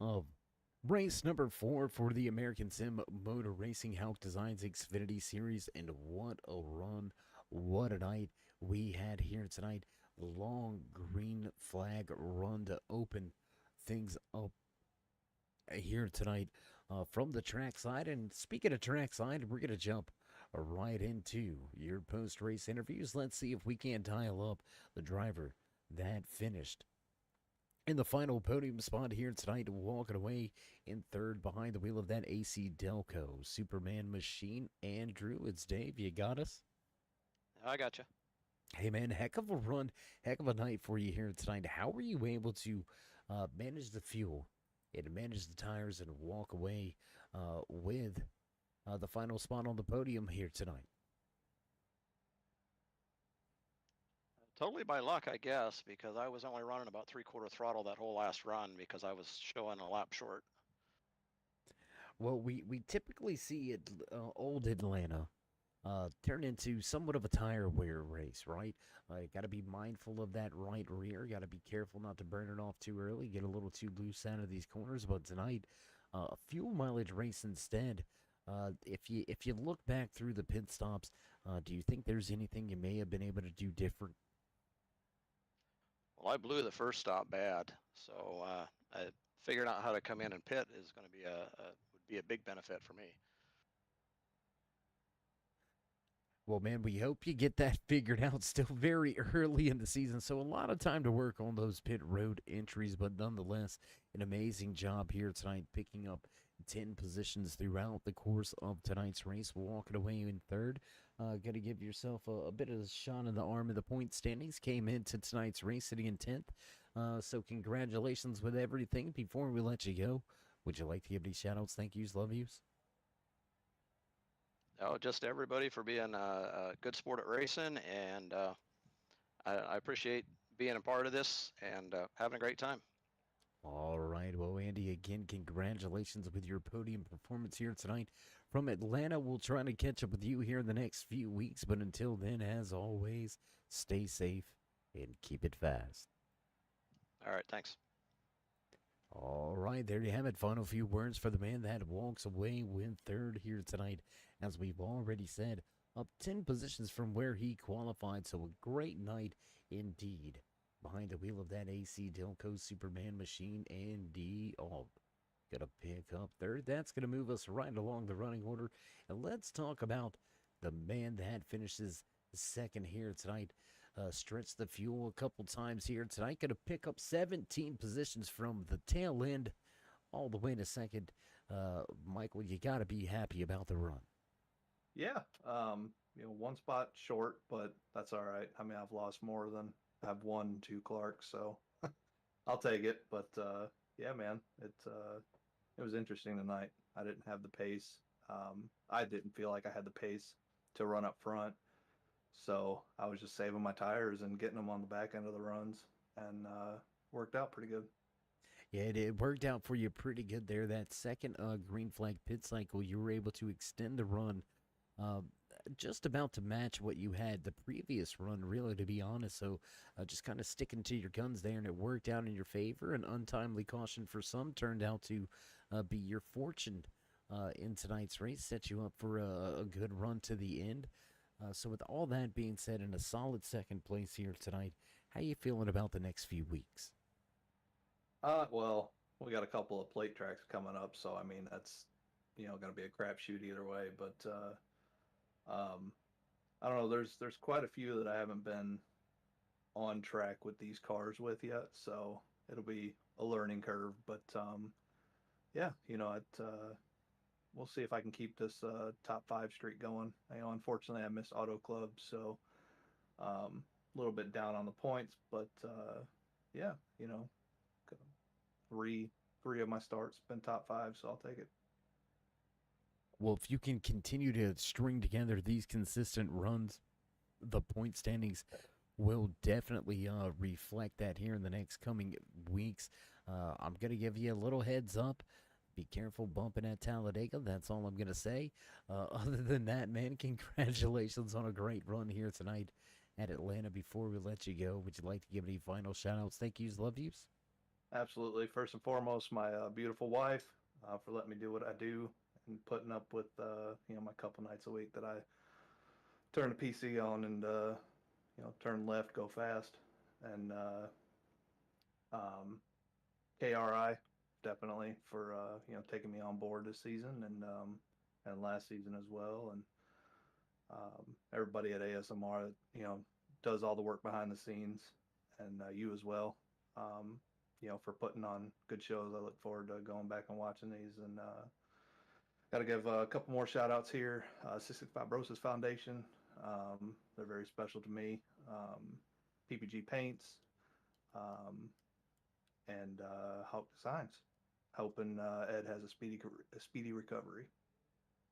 of race number 4 for the American Sim Motor Racing Hauck Designs Xfinity Series. And what a run, what a night we had here tonight. Long green flag run to open things up here tonight from the track side. And speaking of track side, we're going to jump right into your post-race interviews. Let's see if we can dial up the driver that finished in the final podium spot here tonight, walking away in third behind the wheel of that AC Delco Superman Machine. Andrew, it's Dave. You got us? I got you. Hey, man, heck of a run, heck of a night for you here tonight. How were you able to manage the fuel and manage the tires and walk away with the final spot on the podium here tonight? Totally by luck, I guess, because I was only running about three-quarter throttle that whole last run because I was showing a lap short. Well, we typically see it, old Atlanta turn into somewhat of a tire wear race, right? Got to be mindful of that right rear. Got to be careful not to burn it off too early, get a little too loose out of these corners. But tonight, a fuel mileage race instead. If you look back through the pit stops, do you think there's anything you may have been able to do different? Well, I blew the first stop bad, so I figuring out how to come in and pit is going to be would be a big benefit for me. Well, man, we hope you get that figured out still very early in the season. So, a lot of time to work on those pit road entries, but nonetheless, an amazing job here tonight, picking up 10 positions throughout the course of tonight's race, walking away in third. Got to give yourself a bit of a shot in the arm in the point standings. Came into tonight's race sitting in 10th. So, congratulations with everything. Before we let you go, would you like to give any shout outs, thank yous, love yous? Oh, just everybody for being a good sport at racing, and I appreciate being a part of this and having a great time. All right. Well, Andy, again, congratulations with your podium performance here tonight from Atlanta. We'll try to catch up with you here in the next few weeks. But until then, as always, stay safe and keep it fast. All right, thanks. All right. There you have it. Final few words for the man that walks away with third here tonight. As we've already said, up 10 positions from where he qualified. So a great night indeed. Behind the wheel of that AC Delco Superman Machine, and D. Alt. Gonna pick up third. That's gonna move us right along the running order. And let's talk about the man that finishes second here tonight. Stretched the fuel a couple times here tonight. Gonna pick up 17 positions from the tail end all the way to second. Michael, you gotta be happy about the run. Yeah, one spot short, but that's all right. I mean, I've lost more than I've won to Clark, so I'll take it. But yeah, man, it was interesting tonight. I didn't have the pace. I didn't feel like I had the pace to run up front, so I was just saving my tires and getting them on the back end of the runs, and worked out pretty good. Yeah, it worked out for you pretty good there. That second green flag pit cycle, you were able to extend the run uh, just about to match what you had the previous run, really, to be honest. So just kind of sticking to your guns there, and it worked out in your favor. An untimely caution for some turned out to be your fortune in tonight's race, set you up for a good run to the end. So with all that being said, in a solid second place here tonight, how you feeling about the next few weeks? Well, we got a couple of plate tracks coming up, so I mean that's going to be a crapshoot either way. But I don't know. There's quite a few that I haven't been on track with these cars with yet, so it'll be a learning curve. But yeah, we'll see if I can keep this top five streak going. Unfortunately, I missed Auto Club, so a little bit down on the points. But yeah, three of my starts been top five, so I'll take it. Well, if you can continue to string together these consistent runs, the point standings will definitely reflect that here in the next coming weeks. I'm going to give you a little heads up. Be careful bumping at Talladega. That's all I'm going to say. Other than that, man, congratulations on a great run here tonight at Atlanta. Before we let you go, would you like to give any final shout outs, thank yous, love yous? Absolutely. First and foremost, my beautiful wife for letting me do what I do and putting up with my couple nights a week that I turn the PC on and turn left, go fast, and KRI definitely for taking me on board this season and last season as well, and everybody at ASMR that does all the work behind the scenes, and you as well. For putting on good shows. I look forward to going back and watching these. And got to give a couple more shout outs here. Cystic Fibrosis Foundation. They're very special to me. PPG Paints, and Hauck Designs. Hoping Ed has a speedy recovery.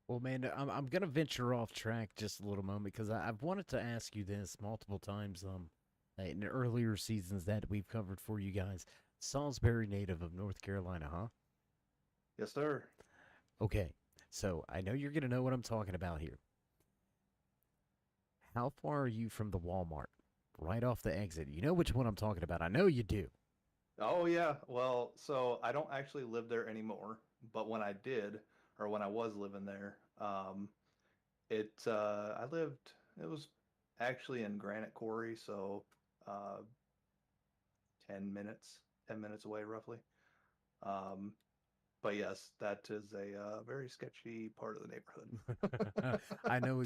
Well, man, I'm gonna venture off track just a little moment because I've wanted to ask you this multiple times. In earlier seasons that we've covered for you guys. Salisbury native of North Carolina, huh? Yes, sir. Okay, so I know you're gonna know what I'm talking about here. How far are you from the Walmart? Right off the exit. You know which one I'm talking about. I know you do. Oh yeah. Well, so I don't actually live there anymore, but when I did, or when I was living there, I lived. It was actually in Granite Quarry, so uh, 10 minutes away roughly. Um, but yes, that is a very sketchy part of the neighborhood.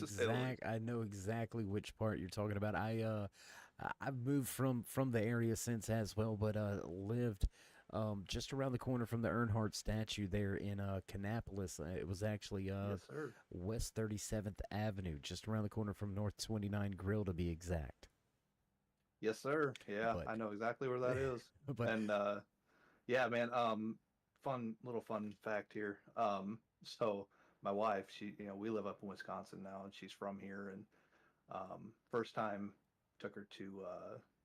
To say the least. I know exactly which part you're talking about. I've moved from the area since as well, but lived just around the corner from the Earnhardt statue there in Kannapolis. It was actually Yes, sir. West 37th Avenue, just around the corner from North 29 Grill to be exact. Yes, sir. Yeah, But I know exactly where that is. but And yeah, man. Fun fact here. So my wife, we live up in Wisconsin now, and she's from here. And first time took her to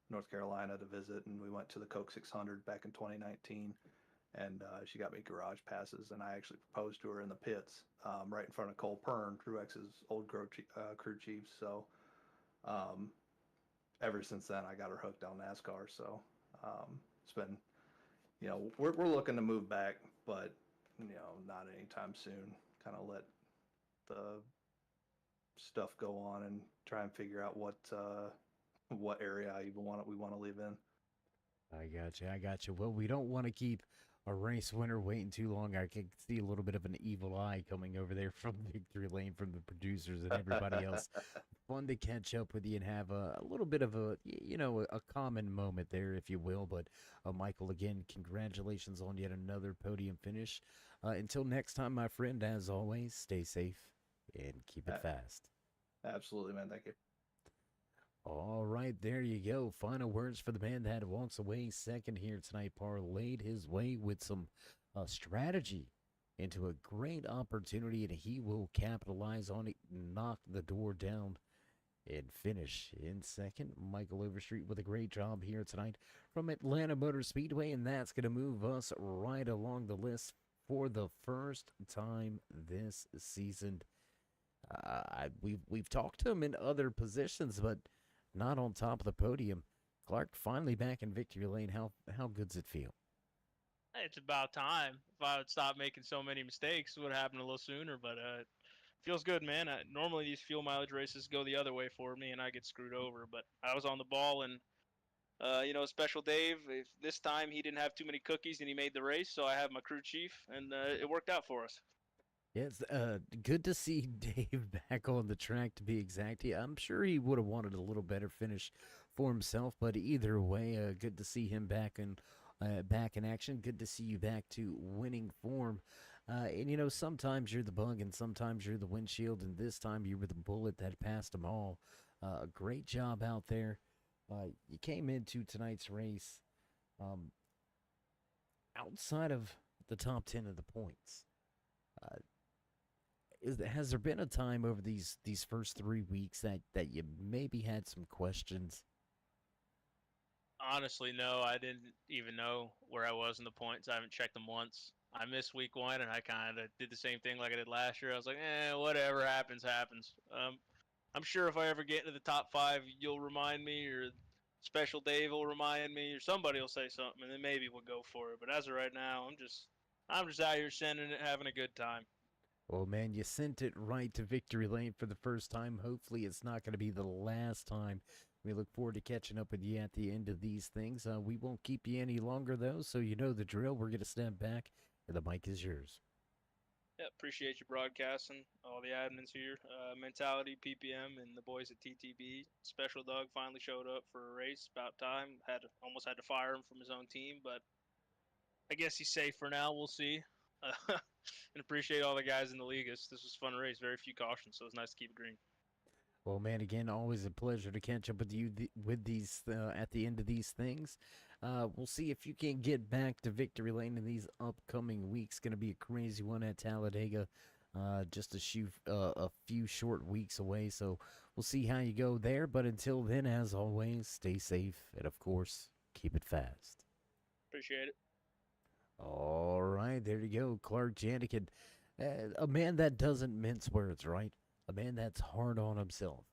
North Carolina to visit, and we went to the Coke 600 back in 2019. And she got me garage passes, and I actually proposed to her in the pits, right in front of Cole Pern, Truex's old crew chief. So um, ever since then, I got her hooked on NASCAR. So it's been, we're looking to move back, but not anytime soon. Kind of let the stuff go on and try and figure out what area we want to live in. I got you. I got you. Well, we don't want to keep a race winner waiting too long. I can see a little bit of an evil eye coming over there from Victory Lane from the producers and everybody else. Fun to catch up with you and have a little bit of a common moment there, if you will. But Michael, again, congratulations on yet another podium finish. Until next time, my friend, as always, stay safe and keep it fast. Absolutely, man. Thank you. All right, there you go. Final words for the man that walks away second here tonight. Parlayed his way with some strategy into a great opportunity, and he will capitalize on it, knock the door down, and finish in second. Michael Overstreet with a great job here tonight from Atlanta Motor Speedway, and that's going to move us right along the list for the first time this season. We've talked to him in other positions, but not on top of the podium. Clark finally back in victory lane. How good's it feel? It's about time. If I would stop making so many mistakes, it would happen a little sooner. But feels good, man. Normally these fuel mileage races go the other way for me, and I get screwed over. But I was on the ball, and Special Dave. If this time he didn't have too many cookies, and he made the race, so I have my crew chief, and it worked out for us. Yeah, it's good to see Dave back on the track, to be exact. I'm sure he would have wanted a little better finish for himself, but either way, good to see him back in action. Good to see you back to winning form. And sometimes you're the bug, and sometimes you're the windshield, and this time you were the bullet that passed them all. Great job out there. You came into tonight's race outside of the top 10 of the points. Has there been a time over these first 3 weeks that you maybe had some questions? Honestly, no. I didn't even know where I was in the points. I haven't checked them once. I missed week one, and I kind of did the same thing like I did last year. I was like, whatever happens, happens. I'm sure if I ever get into the top 5, you'll remind me, or Special Dave will remind me, or somebody will say something, and then maybe we'll go for it. But as of right now, I'm just out here sending it, having a good time. Well, man, you sent it right to victory lane for the first time. Hopefully, it's not going to be the last time. We look forward to catching up with you at the end of these things. We won't keep you any longer, though, so you know the drill. We're going to step back, and the mic is yours. Yeah, appreciate you broadcasting all the admins here. Mentality, PPM, and the boys at TTB. Special Doug finally showed up for a race. About time. Almost had to fire him from his own team, but I guess he's safe for now. We'll see. And appreciate all the guys in the league. This was a fun race. Very few cautions, so it's nice to keep it green. Well, man, again, always a pleasure to catch up with you with these at the end of these things. We'll see if you can get back to victory lane in these upcoming weeks. Going to be a crazy one at Talladega, just a few short weeks away. So we'll see how you go there. But until then, as always, stay safe and, of course, keep it fast. Appreciate it. All right, there you go, Clark Janikin, a man that doesn't mince words, right? A man that's hard on himself.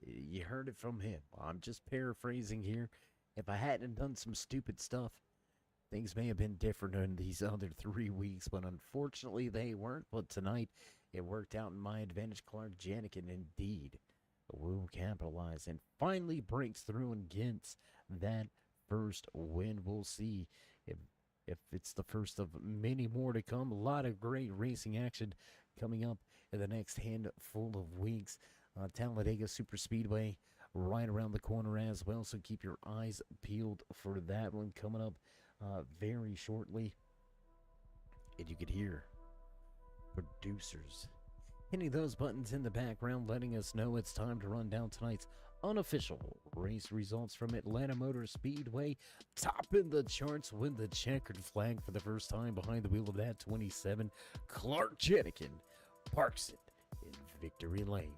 You heard it from him. I'm just paraphrasing here. If I hadn't done some stupid stuff, things may have been different in these other 3 weeks, but unfortunately they weren't. But tonight, it worked out in my advantage. Clark Janikin, indeed, will capitalize and finally breaks through and gets that first win. We'll see if it's the first of many more to come. A lot of great racing action coming up in the next handful of weeks. Talladega Super Speedway right around the corner as well, so keep your eyes peeled for that one coming up very shortly. And you could hear producers hitting those buttons in the background, letting us know it's time to run down tonight's unofficial race results from Atlanta Motor Speedway. Topping the charts with the checkered flag for the first time behind the wheel of that 27, Clark Janikin parks it in victory lane.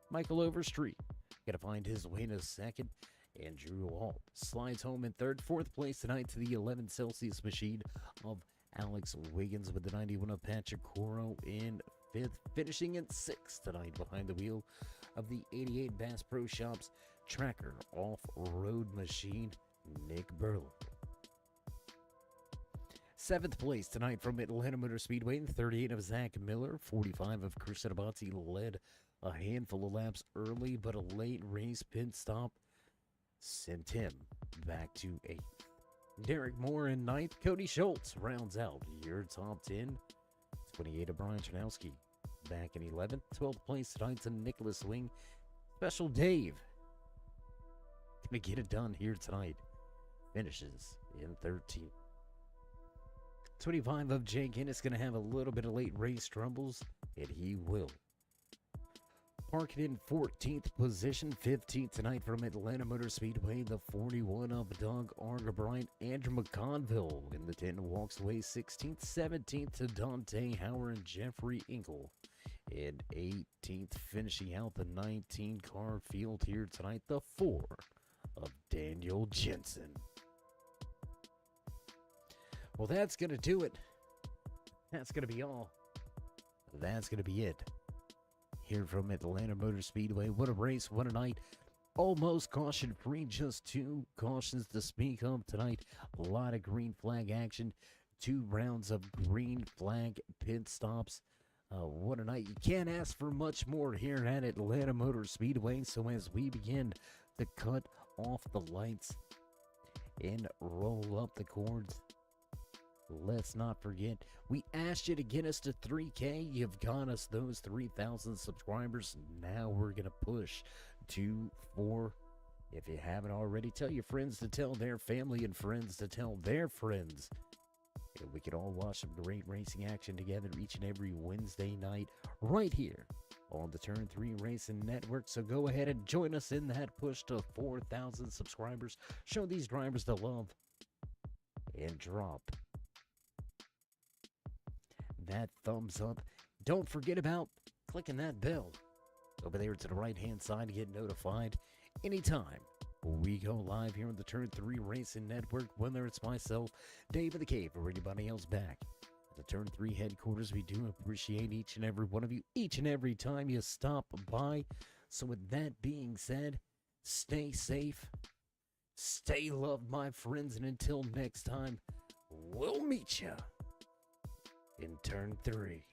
Michael Overstreet got to find his way in a second. Andrew Alt slides home in third. Fourth place tonight to the 11 Celsius machine of Alex Wiggins, with the 91 of Patrick Coro in fifth. Finishing in sixth tonight behind the wheel of the 88 Bass Pro Shops Tracker off-road machine, Nick Burlow. Seventh place tonight from Atlanta Motor Speedway, 38 of Zach Miller. 45 of Chris Abati led a handful of laps early, but a late race pit stop sent him back to eighth. Derek Moore in ninth. Cody Schultz rounds out your top 10. 28 of Brian Chanowski back in 11th. 12th place tonight to Nicholas Swing. Special Dave gonna get it done here tonight. Finishes in 13th. 25 of Jake Ennis gonna have a little bit of late race troubles, and he will. Park it in 14th position. 15th tonight from Atlanta Motor Speedway, the 41 of Doug Argabright. Andrew McConville in the 10 walks away 16th. 17th to Dante Howard and Jeffrey Engel. And 18th, finishing out the 19 car field here tonight, the 4 of Daniel Jensen. Well, that's going to do it. That's going to be all. That's going to be it. Here from Atlanta Motor Speedway. What a race, what a night. Almost caution-free, just 2 cautions to speak of tonight. A lot of green flag action. 2 rounds of green flag pit stops. What a night. You can't ask for much more here at Atlanta Motor Speedway. So as we begin to cut off the lights and roll up the cords, let's not forget, we asked you to get us to 3K. You've got us those 3,000 subscribers. Now we're going to push to 4. If you haven't already, tell your friends to tell their family and friends to tell their friends. And we can all watch some great racing action together each and every Wednesday night right here on the Turn 3 Racing Network. So go ahead and join us in that push to 4,000 subscribers. Show these drivers the love and drop that thumbs up. Don't forget about clicking that bell over there to the right hand side to get notified anytime we go live here on the Turn 3 Racing Network, whether it's myself, Dave of the Cave, or anybody else back at the Turn 3 headquarters. We do appreciate each and every one of you, each and every time you stop by. So with that being said, stay safe, stay loved, my friends, and until next time, we'll meet you in Turn 3.